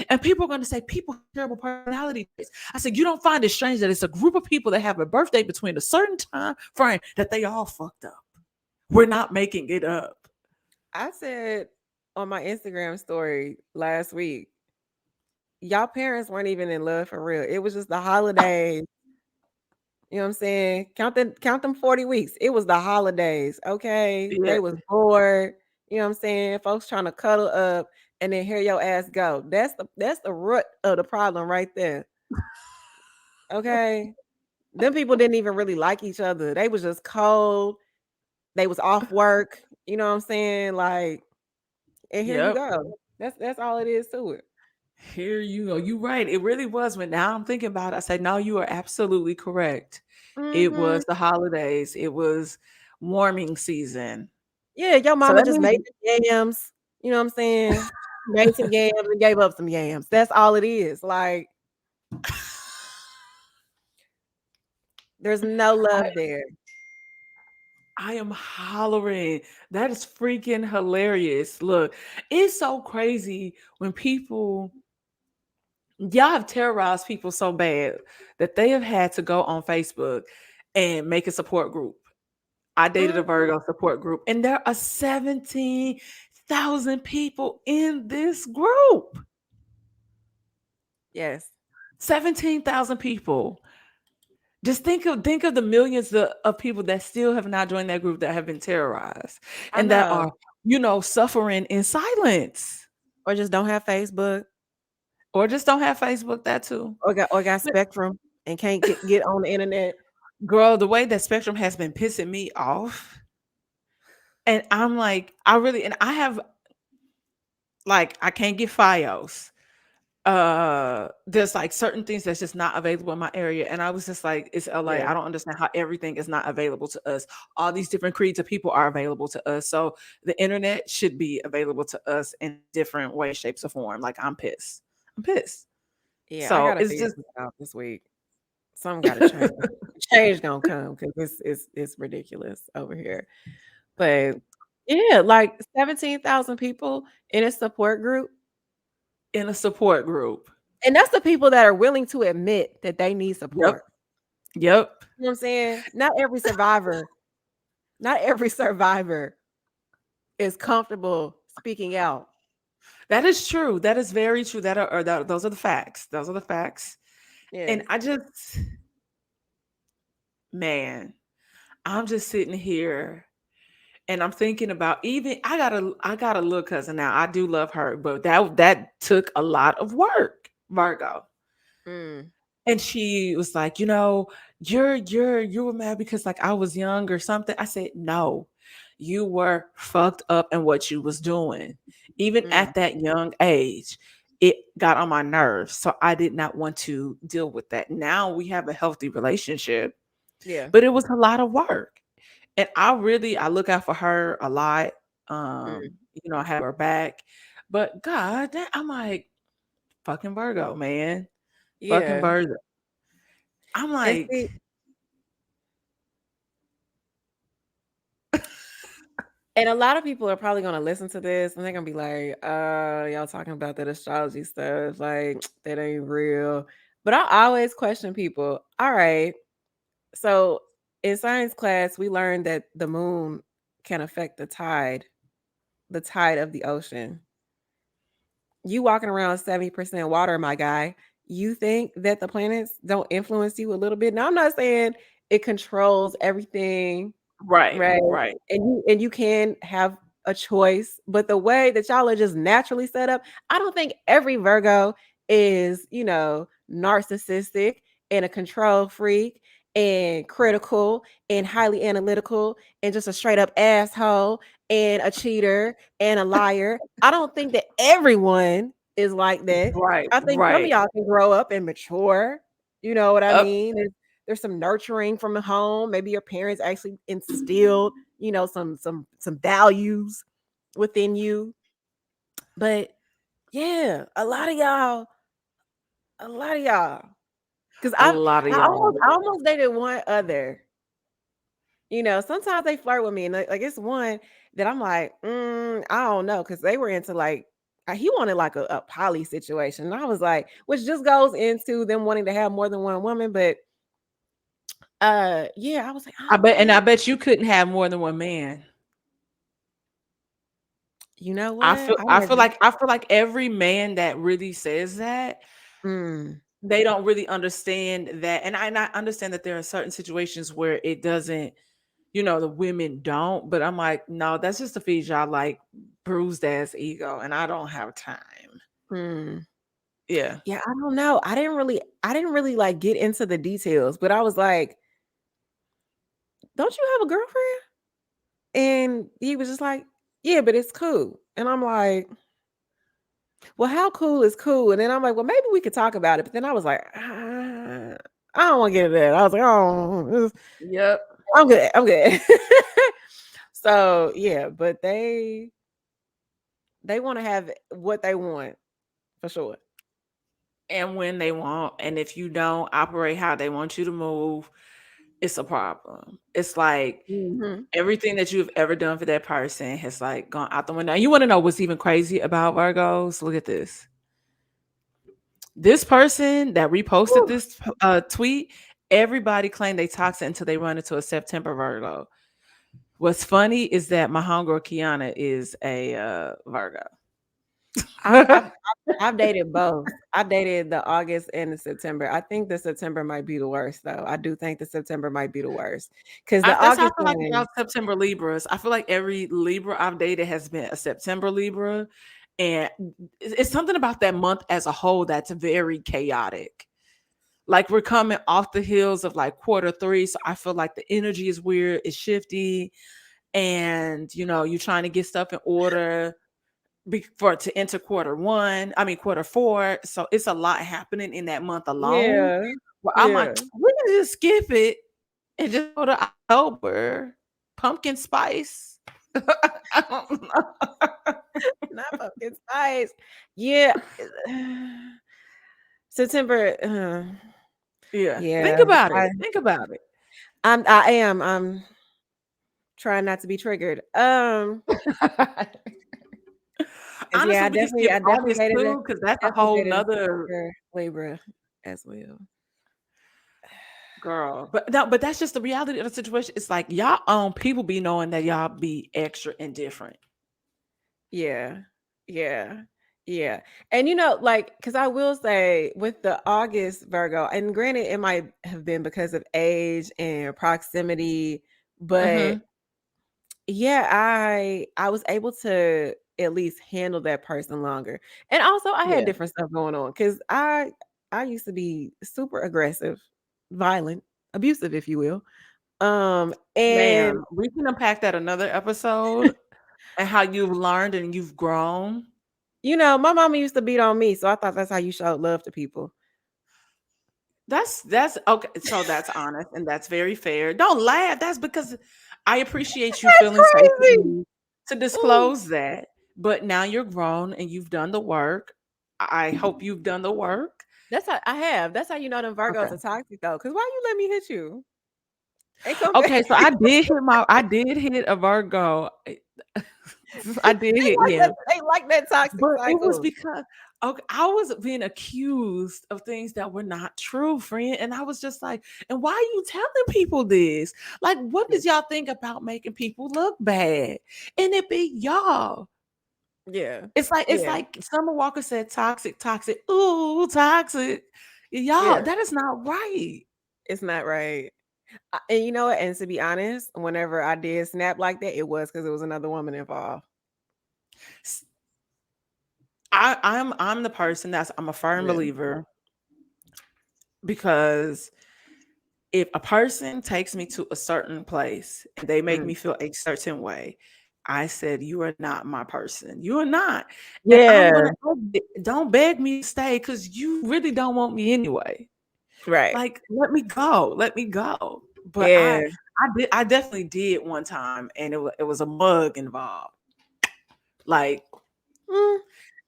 and people are going to say people have terrible personality traits. I said, you don't find it strange that it's a group of people that have a birthday between a certain time frame that they all fucked up. We're not making it up. I said on my Instagram story last week, y'all parents weren't even in love for real. It was just the holidays. You know what I'm saying? Count them 40 weeks. It was the holidays, okay? Yeah. They was bored. You know what I'm saying? Folks trying to cuddle up and then hear your ass go. That's the root of the problem right there. Okay. Them people didn't even really like each other. They was just cold. They was off work. You know what I'm saying? Like, and here you Yep. go. That's all it is to it. Here you go. You right. It really was. When now I'm thinking about it, I said, no, you are absolutely correct. It Mhm. was the holidays. It was warming season. Yeah, your So mama that just means made some yams, you know what I'm saying? Made some yams and gave up some yams. That's all it is. Like, there's no I, love there. I am hollering. That is freaking hilarious. Look, it's so crazy when people, y'all have terrorized people so bad that they have had to go on Facebook and make a support group. I dated a Mhm. Virgo support group, and there are 17,000 people in this group. Yes, 17,000 people. Just think of the millions of people that still have not joined that group that have been terrorized I and that know. are, suffering in silence. Or just don't have Facebook. Or just don't have Facebook, that too. or got But Spectrum and can't get on the internet. girl, the way that Spectrum has been pissing me off, and I'm like, I really, and I have like, I can't get FiOS. There's like certain things that's just not available in my area, and I was just like, it's LA. Yeah. I don't understand how everything is not available to us. All these different creeds of people are available to us, so the internet should be available to us in different ways, shapes, or form. Like, I'm pissed. I'm pissed. Yeah, I So gotta it's figure just this out this week. Something gotta change. Change gonna come because it's ridiculous over here. But yeah, like 17,000 people in a support group. in a support group. And that's the people that are willing to admit that they need Yep. support. Yep. You know what I'm saying? Not every survivor is comfortable speaking out. That is true. That is very true. Those are the facts. Those are the facts. And Yes. I just, man, I'm just sitting here and I'm thinking about, even I got a little cousin now. I do love her, but that took a lot of work, Virgo. Mm, And she was like, you were mad because like I was young or something. I said, no, you were fucked up in what you was doing. Even mm, at that young age, it got on my nerves. So I did not want to deal with that. Now we have a healthy relationship, yeah. but it was a lot of work. And I look out for her a lot. Mm, I have her back. But God, I'm like, fucking Virgo, man. Fucking yeah. Virgo. I'm And like, see, and a lot of people are probably gonna listen to this and they're gonna be like, y'all talking about that astrology stuff, like that ain't real. But I always question people. All right. So in science class, we learned that the moon can affect the tide of the ocean. You walking around 70% water, my guy. You think that the planets don't influence you a little bit? Now, I'm not saying it controls everything. right, Right, right. and you can have a choice, but the way that y'all are just naturally set up, I don't think every Virgo is, narcissistic and a control freak and critical and highly analytical and just a straight up asshole and a cheater and a liar. I don't think that everyone is like that. Right, I think some of right. y'all can grow up and mature. You know what I Up mean? There's some nurturing from home. Maybe your parents actually instilled, some values within you. But yeah, a lot of y'all, because a I lot of I almost y'all. I almost dated one other. Sometimes they flirt with me, and like it's one that I'm like, I don't know, because they were into like he wanted like a poly situation, and I was like, which just goes into them wanting to have more than one woman, but yeah, I was like, I I don't bet, and know. I bet you couldn't have more than one man. You know I what? feel, I I feel never. like, I feel like every man that really says that, Mm, they don't really understand that. And I understand that there are certain situations where it doesn't, the women don't. But I'm like, no, that's just to feed y'all like bruised ass ego, and I don't have time. mm. Yeah. Yeah, I don't know. I didn't really like get into the details, but I was like, "Don't you have a girlfriend?" And he was just like, "Yeah, but it's cool." And I'm like, "Well, how cool is cool?" And then I'm like, "Well, maybe we could talk about it." But then I was like, I don't want to get into that. I was like, "Oh, Yep. I'm good. I'm good." So yeah, but they want to have what they want for sure. And when they want, and if you don't operate how they want you to move, it's a problem. It's like Hmm. everything that you've ever done for that person has like gone out the window. And you want to know what's even crazy about Virgos? Look at this. This person that reposted this tweet, everybody claimed they toxic until they run into a September Virgo. What's funny is that my homegirl Kiana is a Virgo. I've I've I've I've dated both. I dated the August and the September. I think the September might be the worst, though. I do think the September might be the worst because the That's how I August feel like one. about September Libras. I feel like every Libra I've dated has been a September Libra, And it's something about that month as a whole that's very chaotic. Like we're coming off the heels of like quarter three. So I feel like the energy is weird, it's shifty, and you're trying to get stuff in order for to enter quarter four. So it's a lot happening in that month alone. Yeah. Well, I'm like, Yeah. we can just skip it and just go to October. Pumpkin spice. I don't know. Not pumpkin spice. Yeah. September. Yeah. Think Yeah. about it. Think about it. I am. I'm trying not to be triggered. 'Cause yeah, Honestly, we can skip I definitely August dated too, because that's a definitely whole dated a nother September Libra as well. girl. But no, but that's just the reality of the situation. It's like y'all people be knowing that y'all be extra indifferent. Yeah. Yeah. Yeah. And like, because I will say with the August Virgo, and granted, it might have been because of age and proximity, but Mm-hmm. yeah, I was able to at least handle that person longer. And also I had Yeah. different stuff going on because I used to be super aggressive, violent, abusive, if you will. And Man, we can unpack that another episode and how you've learned and you've grown. my mama used to beat on me, so I thought that's how you showed love to people. That's okay. So that's honest and that's very fair. Don't laugh. That's because I appreciate you That's feeling safe with crazy. me to Ooh, disclose that. But now you're grown and you've done the work. I hope you've done the work. that's how I have. That's how you know them Virgos Okay. are toxic though. Cause why you let me hit you and come back? Okay, so I did hit a Virgo. I did hit him. They like that toxic But it was cycle. because okay, I was being accused of things that were not true, friend. And I was just like, and why are you telling people this? Like, what does y'all think about making people look bad? And it be y'all. Yeah. It's Yeah. like Summer Walker said, toxic, toxic, ooh, toxic. Y'all, Yeah. that is not right. It's not right. And you know what? And to be honest, whenever I did snap like that, it was because it was another woman involved. S- I'm the person I'm a firm Yeah. believer because if a person takes me to a certain place and they make Mm. me feel a certain way, I said, you are not my person. You are not. And I'm Yeah. going to exit. Don't beg me to stay because you really don't want me anyway. Right. Like, let me go. Let me go. But Yeah. I definitely did one time and it was a mug involved. Like, Mm.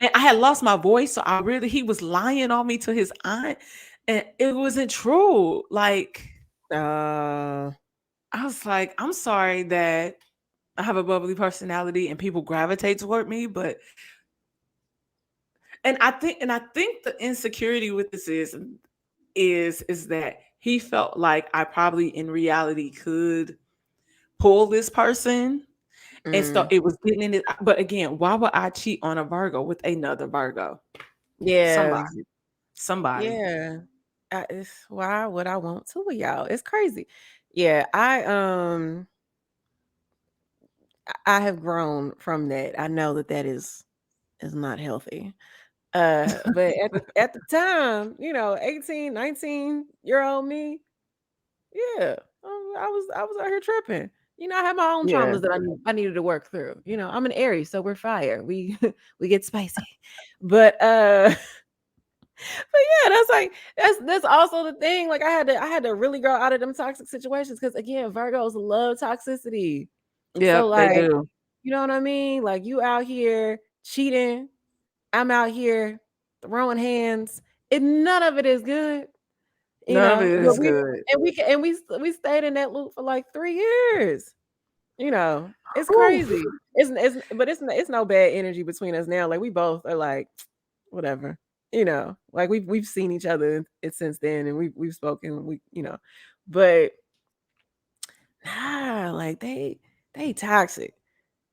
and I had lost my voice. So he was lying on me to his aunt and it wasn't true. Like, Uh, I was like, I'm sorry that I have a bubbly personality and people gravitate toward me, but and I think the insecurity with this is that he felt like I probably in reality could pull this person. And so mm. it was getting in it. But again, why would I cheat on a Virgo with another Virgo? Yeah. Somebody. Somebody. Yeah. Why would I want two of y'all? It's crazy. Yeah, I have grown from that. I know that that is not healthy. But at the time, 18, 19-year-old me, yeah, I was out here tripping. I had my own Yeah. traumas that I needed to work through. I'm an Aries, so we're fire. We we get spicy. But but yeah, that's like that's also the thing. Like I had to really grow out of them toxic situations because again, Virgos love toxicity. So Yep, they like, do. you know what I mean? Like you out here cheating, I'm out here throwing hands, and none of it is good. None of it But is good. we stayed in that loop for like 3 years. It's Ooh. crazy. It's no bad energy between us now. Like we both are like whatever. Like we've seen each other since then, and we've spoken. But nah, like they toxic,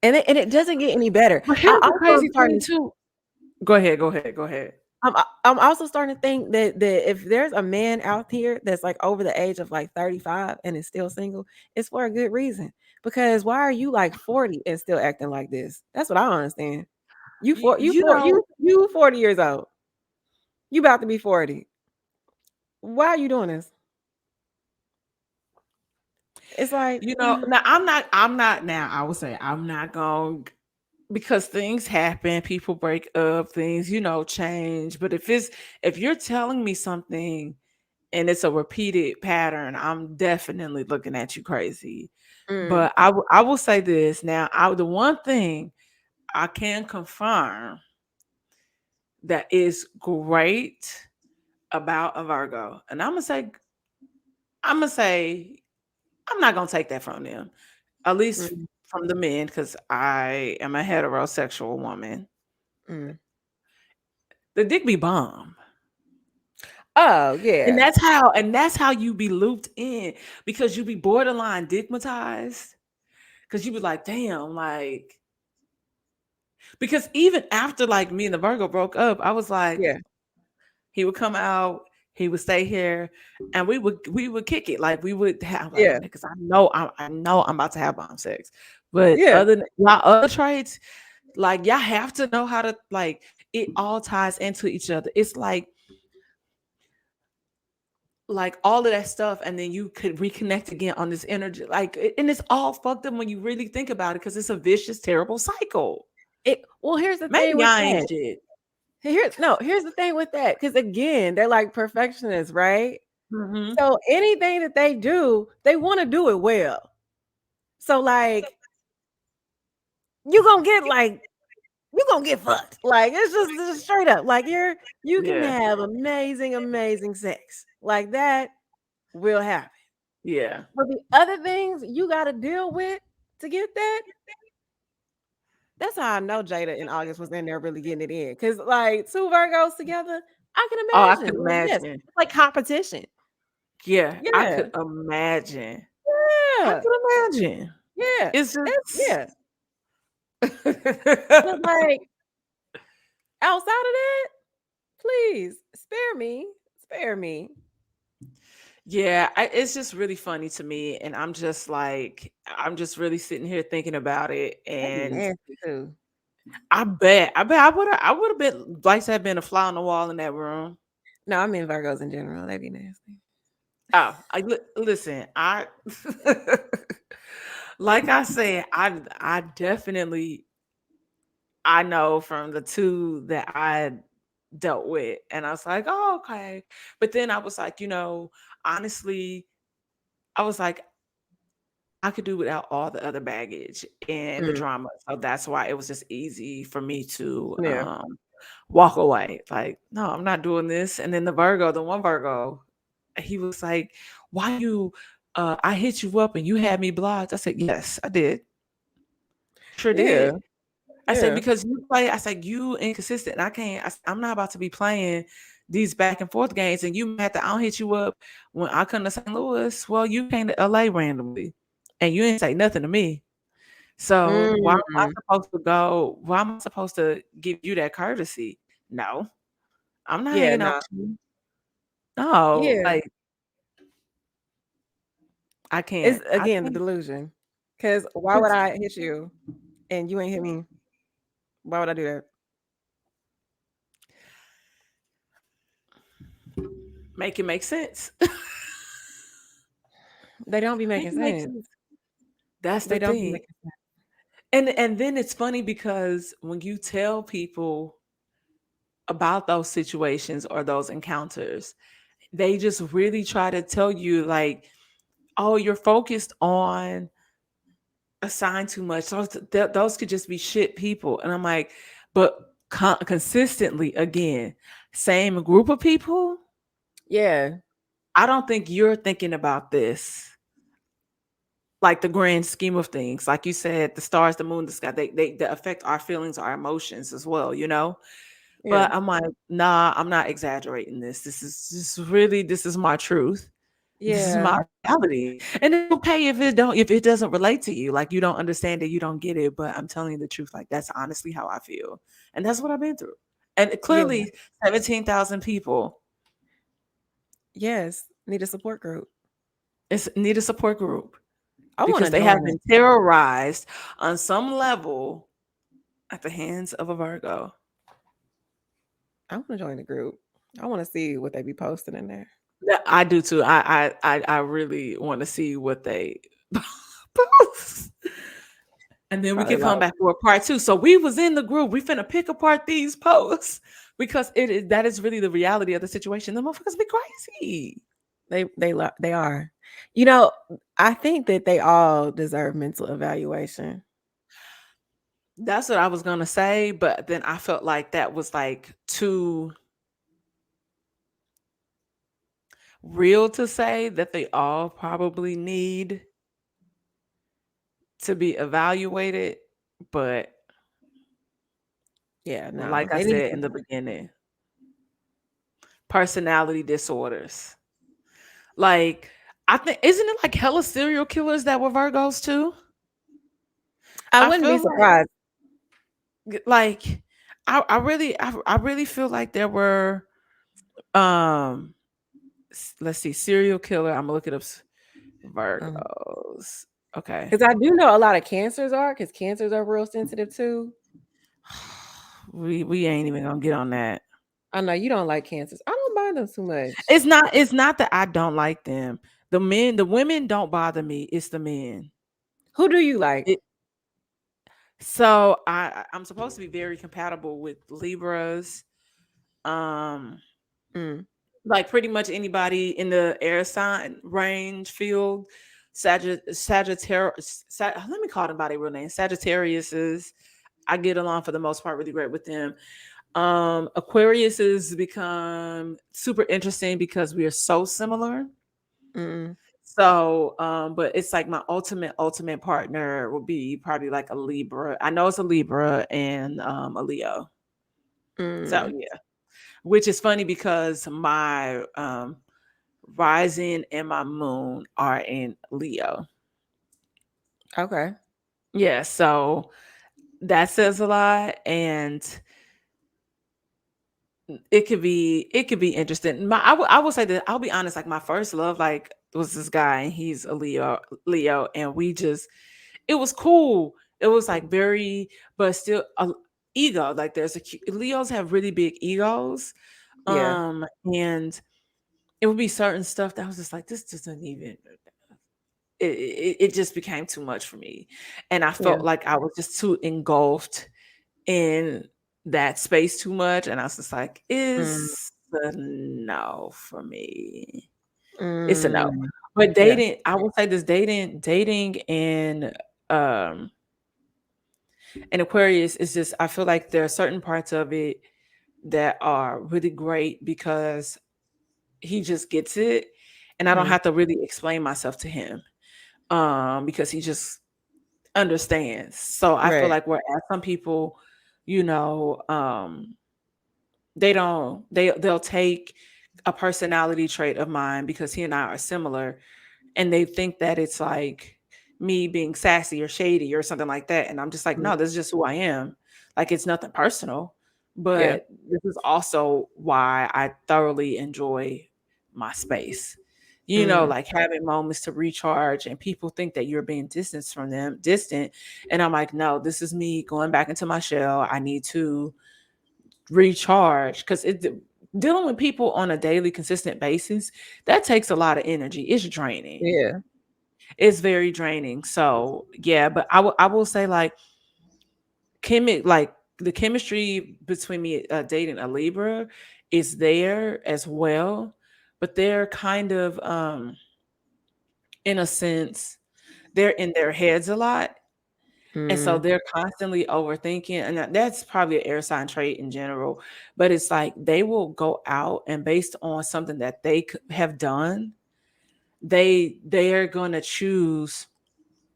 and it doesn't get any better. But I here's the also am crazy thing starting. too. Go ahead, go ahead, go ahead. I'm also starting to think that if there's a man out here that's like over the age of like 35 and is still single, it's for a good reason. Because why are you like 40 and still acting like this? That's what I don't understand. you know, you 40 years old. You about to be 40. Why are you doing this? It's like, now I'm not now. I would say I'm not going because things happen, people break up, things, change. But if you're telling me something and it's a repeated pattern, I'm definitely looking at you crazy. mm, But I will say this now. The one thing I can confirm that is great about a Virgo, and I'm gonna say I'm not gonna take that from them, at least mm, from the men, because I am a heterosexual woman. mm. The Digby Bomb. Oh, And yeah. that's how you be looped in, because you be borderline stigmatized. Because you be like, damn, like, because even after like me and the Virgo broke up, I was like, Yeah. he would come out, he would stay here, and we would kick it. Like we would have like, Yeah. because I know I'm about to have bomb sex. But Yeah. other than y'all other traits, like y'all have to know how to, like, it all ties into each other. It's like all of that stuff, and then you could reconnect again on this energy, like and it's all fucked up when you really think about it, because it's a vicious, terrible cycle. Well, here's the thing Maybe with I ain't that. shit. Here's the thing with that. Because again, they're like perfectionists, right? Hmm. So anything that they do, they want to do it well. So like you gonna get like you gonna get fucked. Like it's just straight up. Like you can Yeah, have amazing, amazing sex. Like that will happen. yeah, But the other things you gotta deal with to get that, that's how I know Jada in August was in there really getting it in. Cause like two Virgos together, I oh, I can could imagine. Like, yes, imagine. it's like competition. Yeah, I Yeah. could imagine. I Yeah. could imagine. Yeah. It's just Yeah. But like outside of that, please spare me. Spare me. yeah, it's just really funny to me, and I'm just really sitting here thinking about it, That'd be and nasty too. I bet I would have been like to have been a fly on the wall in that room. No, I mean Virgos in general. That'd be nasty. Oh, listen, like I said, I definitely, I know from the two that I dealt with, and I was like, oh, okay. But then I was like, honestly, I was like, I could do without all the other baggage and the Mm, drama. So that's why it was just easy for me to yeah. walk away. Like, no, I'm not doing this. And then the one Virgo, he was like, why you I hit you up and you had me blocked. I said, yes, I did. Sure Yeah. did. I said, Yeah. because you play, I said, you inconsistent. I can't, I'm not about to be playing these back and forth games, and you mad that I don't hit you up when I come to St. Louis. Well, you came to LA randomly and you didn't say nothing to me. So why am I Mm, supposed to go? Why am I supposed to give you that courtesy? No, I'm not yeah, hanging out no. with you. No, Yeah. like I It's can't. I again the can't. delusion. Cause why But would I hit you and you ain't hit me? Why would I do that? make it make sense. They don't be Make making it make sense. sense. That's the They don't be thing. making sense. And then it's funny because when you tell people about those situations or those encounters, they just really try to tell you like, oh, you're focused on a sign too much. Those could just be shit people. And I'm like, but consistently, again, same group of people. Yeah. I don't think you're thinking about this like the grand scheme of things. Like you said, the stars, the moon, the sky, they affect our feelings, our emotions as well, you know? Yeah. But I'm like, nah, I'm not exaggerating this. This is my truth. This is Yeah. my reality. And it's okay if it doesn't relate to you, like you don't understand it, you don't get it. But I'm telling you the truth. Like that's honestly how I feel. And that's what I've been through. And Yeah. clearly 17,000 people Yes. Need a support group. need a support group I want because to they have join it. been terrorized on some level at the hands of a Virgo. I want to join the group. I want to see what they be posting in there. Yeah, I do too. I really want to see what they post. And then we Probably can like, come back for a part two. So we was in the group. We finna pick apart these posts because that is really the reality of the situation. The motherfuckers be crazy. they are. You know, I think that they all deserve mental evaluation. That's what I was gonna say, but then I felt like that was like too real to say that they all probably need to be evaluated. But Yeah, no, like I they need said to. in the beginning, personality disorders. Like, I think, isn't it like hella serial killers that were Virgos too? I I wouldn't be feel like surprised. like I really feel like there were um let's see, serial killer. I'm gonna look it up. Virgos. Okay. Because I do know a lot of cancers are, because cancers are real sensitive too. We ain't even gonna get on that. I know you don't like cancers. I don't mind them too much. It's not that I don't like them. The women don't bother me. It's the men. Who do you like? It, so I'm supposed to be very compatible with Libras. Um Mm, like pretty much anybody in the air sign range field. Sagittarius, let me call them by their real name. Sagittarius, I get along for the most part really great with them. Aquarius has become super interesting because we are so similar. mm, So, but it's like my ultimate partner will be probably like a Libra. I know it's a Libra and a Leo. So mm. yeah, which is funny because my rising and my moon are in Leo. Okay. Yeah, so that says a lot, and it could be interesting. I will say that I'll be honest. Like my first love, like was this guy, and he's a Leo, and we just it was cool. It was like very, but still a ego. Like Leos have really big egos, Yeah. and it would be certain stuff that was just like this doesn't even it just became too much for me. And I Yeah. felt like I was just too engulfed in that space too much. And I was just like, Mm, it's a no for me. It's a no. mm. But Yeah. dating, I will say this dating um and Aquarius is just I feel like there are certain parts of it that are really great because he just gets it. And I don't Mm. have to really explain myself to him. Because he just understands. So I feel Right. like whereas some people, you know, they don't they'll take a personality trait of mine because he and I are similar, and they think that it's like me being sassy or shady or something like that. And I'm just like, Mm. no, this is just who I am. Like it's nothing personal. Yeah. But this is also why I thoroughly enjoy my space. Mm. Like having moments to recharge, and people think that you're being distant. And I'm like, no, this is me going back into my shell. I need to recharge because dealing with people on a daily, consistent basis, that takes a lot of energy. It's draining. Yeah. It's very draining. So yeah, but I will say like like the chemistry between me dating a Libra is there as well, but they're kind of in a sense they're in their heads a lot. And so Mm. they're constantly overthinking, and that's probably an air sign trait in general. But it's like they will go out and based on something that they have done, they're gonna choose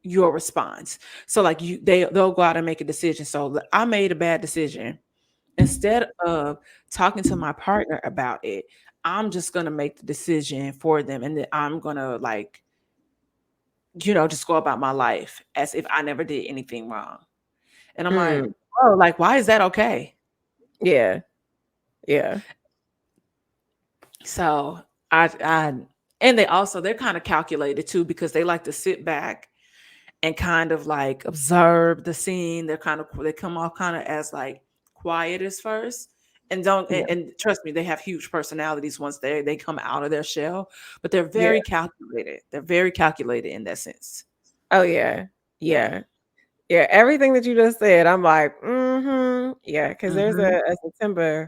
your response. So like they'll go out and make a decision. So I made a bad decision. Instead of talking to my partner about it, I'm just gonna make the decision for them, and then I'm gonna like just go about my life as if I never did anything wrong. And I'm like, Mm. "Oh, like, why is that okay?" Yeah. Yeah. So, I and they're kinda calculated too because they like to sit back and kind of like observe the scene. They come off kind of as like quiet as first. And don't Yeah. and trust me, they have huge personalities once they come out of their shell, but they're Yeah. very calculated. They're very calculated in that sense. Oh, yeah. Yeah. Yeah. Yeah, everything that you just said, I'm like, yeah, because there's Hmm.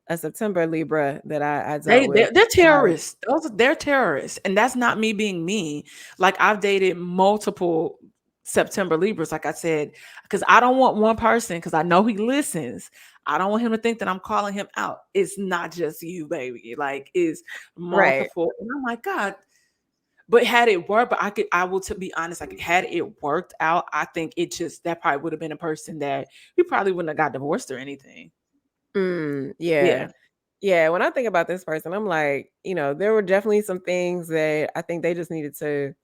a September Libra that I dealt They with. they're, they're Like, terrorists. They're terrorists, and that's not me being mean. Like I've dated multiple September Libras, like I said, because I don't want one person. Because I know he listens. I don't want him to think that I'm calling him out. It's not just you, baby. Like it's right. multiple. And I'm like, God. But had it worked, but I will to be honest, like had it worked out, I think it just that probably would have been a person that we probably wouldn't have got divorced or anything. Yeah. Yeah. Yeah, when I think about this person, I'm like, there were definitely some things that I think they just need to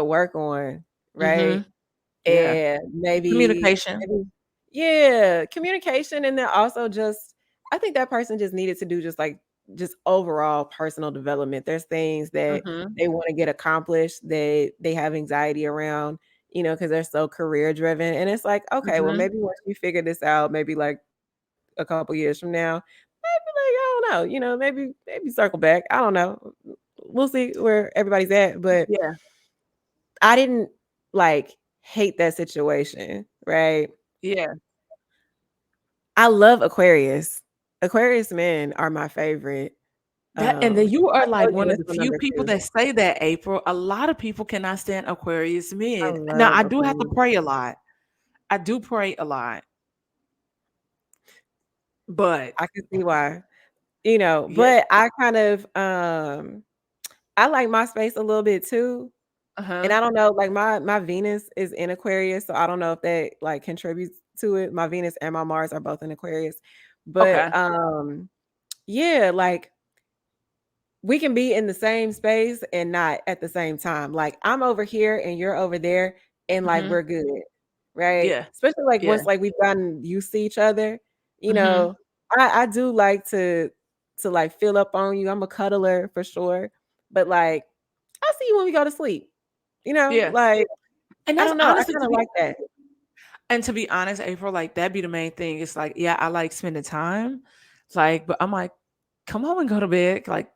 work on, Mm-hmm. right? Yeah. And Communication. maybe yeah, communication, and then also just I think that person just needed to do just overall personal development. There's things that Mm-hmm. they want to get accomplished that they have anxiety around, because they're so career driven. And it's like, okay, well, Mm-hmm. maybe once you figure this out, maybe like a couple years from now, maybe like I don't know, maybe circle back. I don't know. We'll see where everybody's at. But Yeah. I didn't like hate that situation, right? Yeah. I love Aquarius. Aquarius men are my favorite. That and then you I are like told you one of this the one few number people 2. that say that, April. A lot of people cannot stand Aquarius I men. Now, love I do have to Aquarius. pray a lot. I do pray a lot, but I can see why. yeah. But I kind of I like my space a little bit too. And Uh-huh. I don't know, like my Venus is in Aquarius, so I don't know if that like contributes to it. My Venus and my Mars are both in Aquarius. But Okay. yeah, like we can be in the same space and not at the same time. Like I'm over here and you're over there and like Mhm. we're good. Right? Yeah. Especially like Yeah. once like we've gotten used to each other, you Mhm. know, I do like to like fill up on you. I'm a cuddler for sure. But like I'll see you when we go to sleep. Yeah. Like And I that's don't know. I honestly kind of like that. to be honest, April, like that be the main thing. It's like, yeah, I like spending time. It's like, but I'm like, come home and go to bed. Like,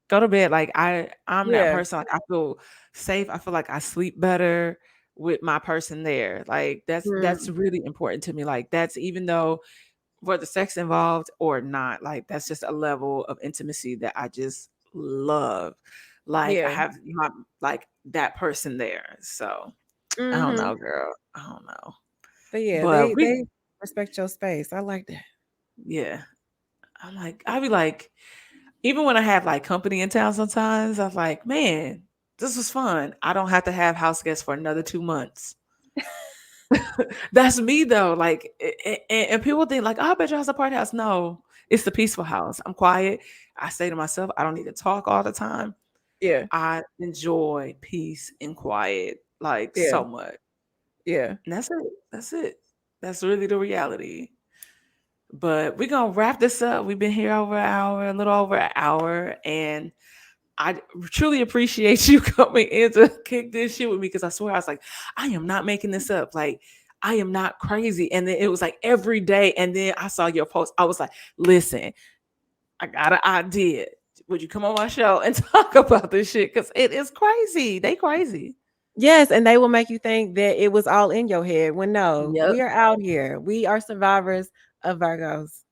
go to bed. Like I'm that Yeah. person. Like I feel safe. I feel like I sleep better with my person there. Like that's Mm, really important to me. Like that's even though whether sex involved or not, like that's just a level of intimacy that I just love. Like I yeah. have my like that person there. So I don't Mhm. know, girl. I don't know. But yeah, But we they respect your space. I like that. yeah. I'm like, I be like, even when I have like company in town sometimes, I'm like, man, this was fun. I don't have to have house guests for another 2 months. That's me though. Like, and people think like, oh, I bet your house a party house. No, it's the peaceful house. I'm quiet. I say to myself, I don't need to talk all the time. Yeah. I enjoy peace and quiet like Yeah. so much. Yeah. And that's it. That's it. That's really the reality. But we're gonna wrap this up. We've been here over an hour, a little over an hour, and I truly appreciate you coming in to kick this shit with me because I swear I was like, I am not making this up. Like, I am not crazy. And then it was like every day. And then I saw your post. I was like, listen, I got an idea. Would you come on my show and talk about this shit? Because it is crazy. They crazy. Yes, and they will make you think that it was all in your head when no, Yep. we are out here. We are survivors of Virgos.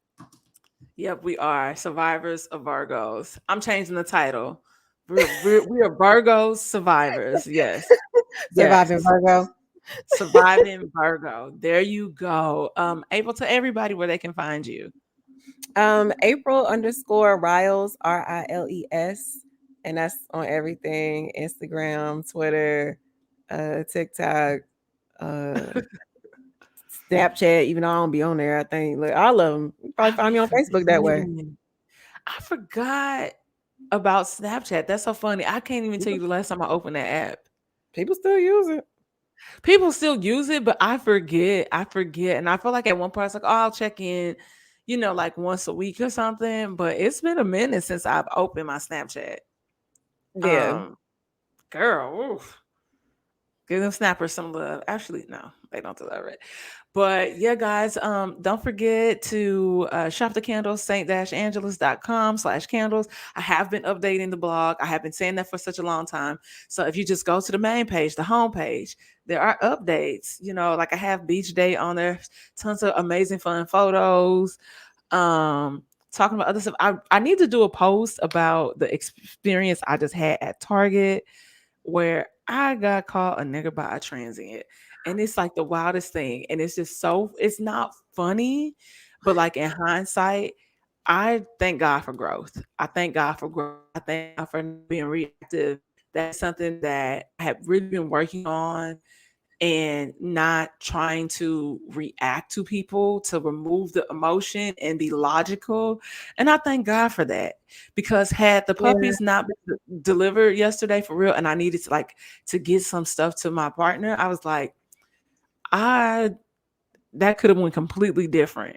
Yep, we are survivors of Virgos. I'm changing the title. We are Virgos survivors. Yes. Surviving Yes. Virgo. Surviving Virgo. There you go. Able to everybody where they can find you. April underscore Riles, Riles. And that's on everything: Instagram, Twitter, TikTok, uh Snapchat, even though I don't be on there, I think. Look, all of them. You probably I find be me on Facebook that way. forgetting. I forgot about Snapchat. That's so funny. I can't even tell People you the last time I opened that app. people still use it. People still use it, but I forget. I forget. And I feel like at one point I was like, oh, I'll check in, like once a week or something. But it's been a minute since I've opened my Snapchat. Yeah. Um, girl, oof. Give them snappers some love. Actually, no, they don't deserve it. But yeah, guys, don't forget to shop the candles, saint-angelus.com/candles. I have been updating the blog. I have been saying that for such a long time. So if you just go to the main page, the homepage, there are updates. You know, like I have beach day on there, tons of amazing fun photos. Um, talking about other stuff. I need to do a post about the experience I just had at Target where I got called a nigger by a transient. And it's like the wildest thing. And it's just so, it's not funny, but like in hindsight, I thank God for growth. I thank God for growth. I thank God for not being reactive. That's something that I have really been working on, and not trying to react to people, to remove the emotion and be logical. And I thank God for that, because had the Yeah, puppies not been delivered yesterday for real, and I needed to like to get some stuff to my partner, I was like, I that could have went completely different.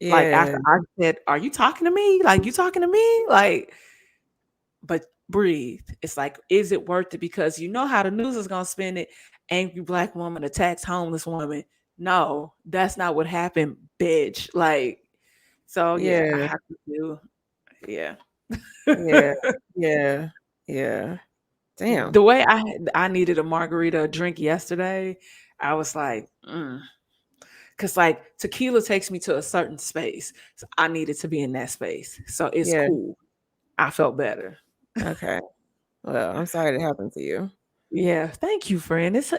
Like yeah, after I said, "Are you talking to me? Like you talking to me?" Like, but breathe. It's like, is it worth it? Because you know how the news is gonna spin it. Angry black woman attacks homeless woman. No, that's not what happened, bitch. Like, so yeah, I yeah, have to do, yeah. yeah, yeah, yeah. Damn. The way I needed a margarita drink yesterday, I was like, because like tequila takes me to a certain space. So I needed to be in that space. So it's Yeah. cool. I felt better. Okay. Well, I'm sorry it happened to you. Yeah, thank you, friend. It's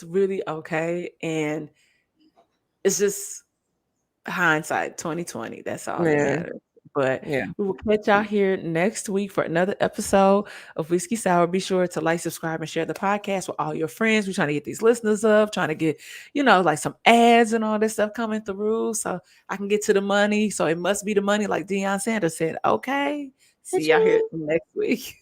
really okay, and it's just hindsight 2020. That's all that Yeah. matters. But Yeah. we will catch y'all here next week for another episode of Whiskey Sour. Be sure to like, subscribe, and share the podcast with all your friends. We're trying to get these listeners up, trying to get, like some ads and all this stuff coming through so I can get to the money. So it must be the money, like Deion Sanders said. Okay. See y'all here Ka-ching. next week.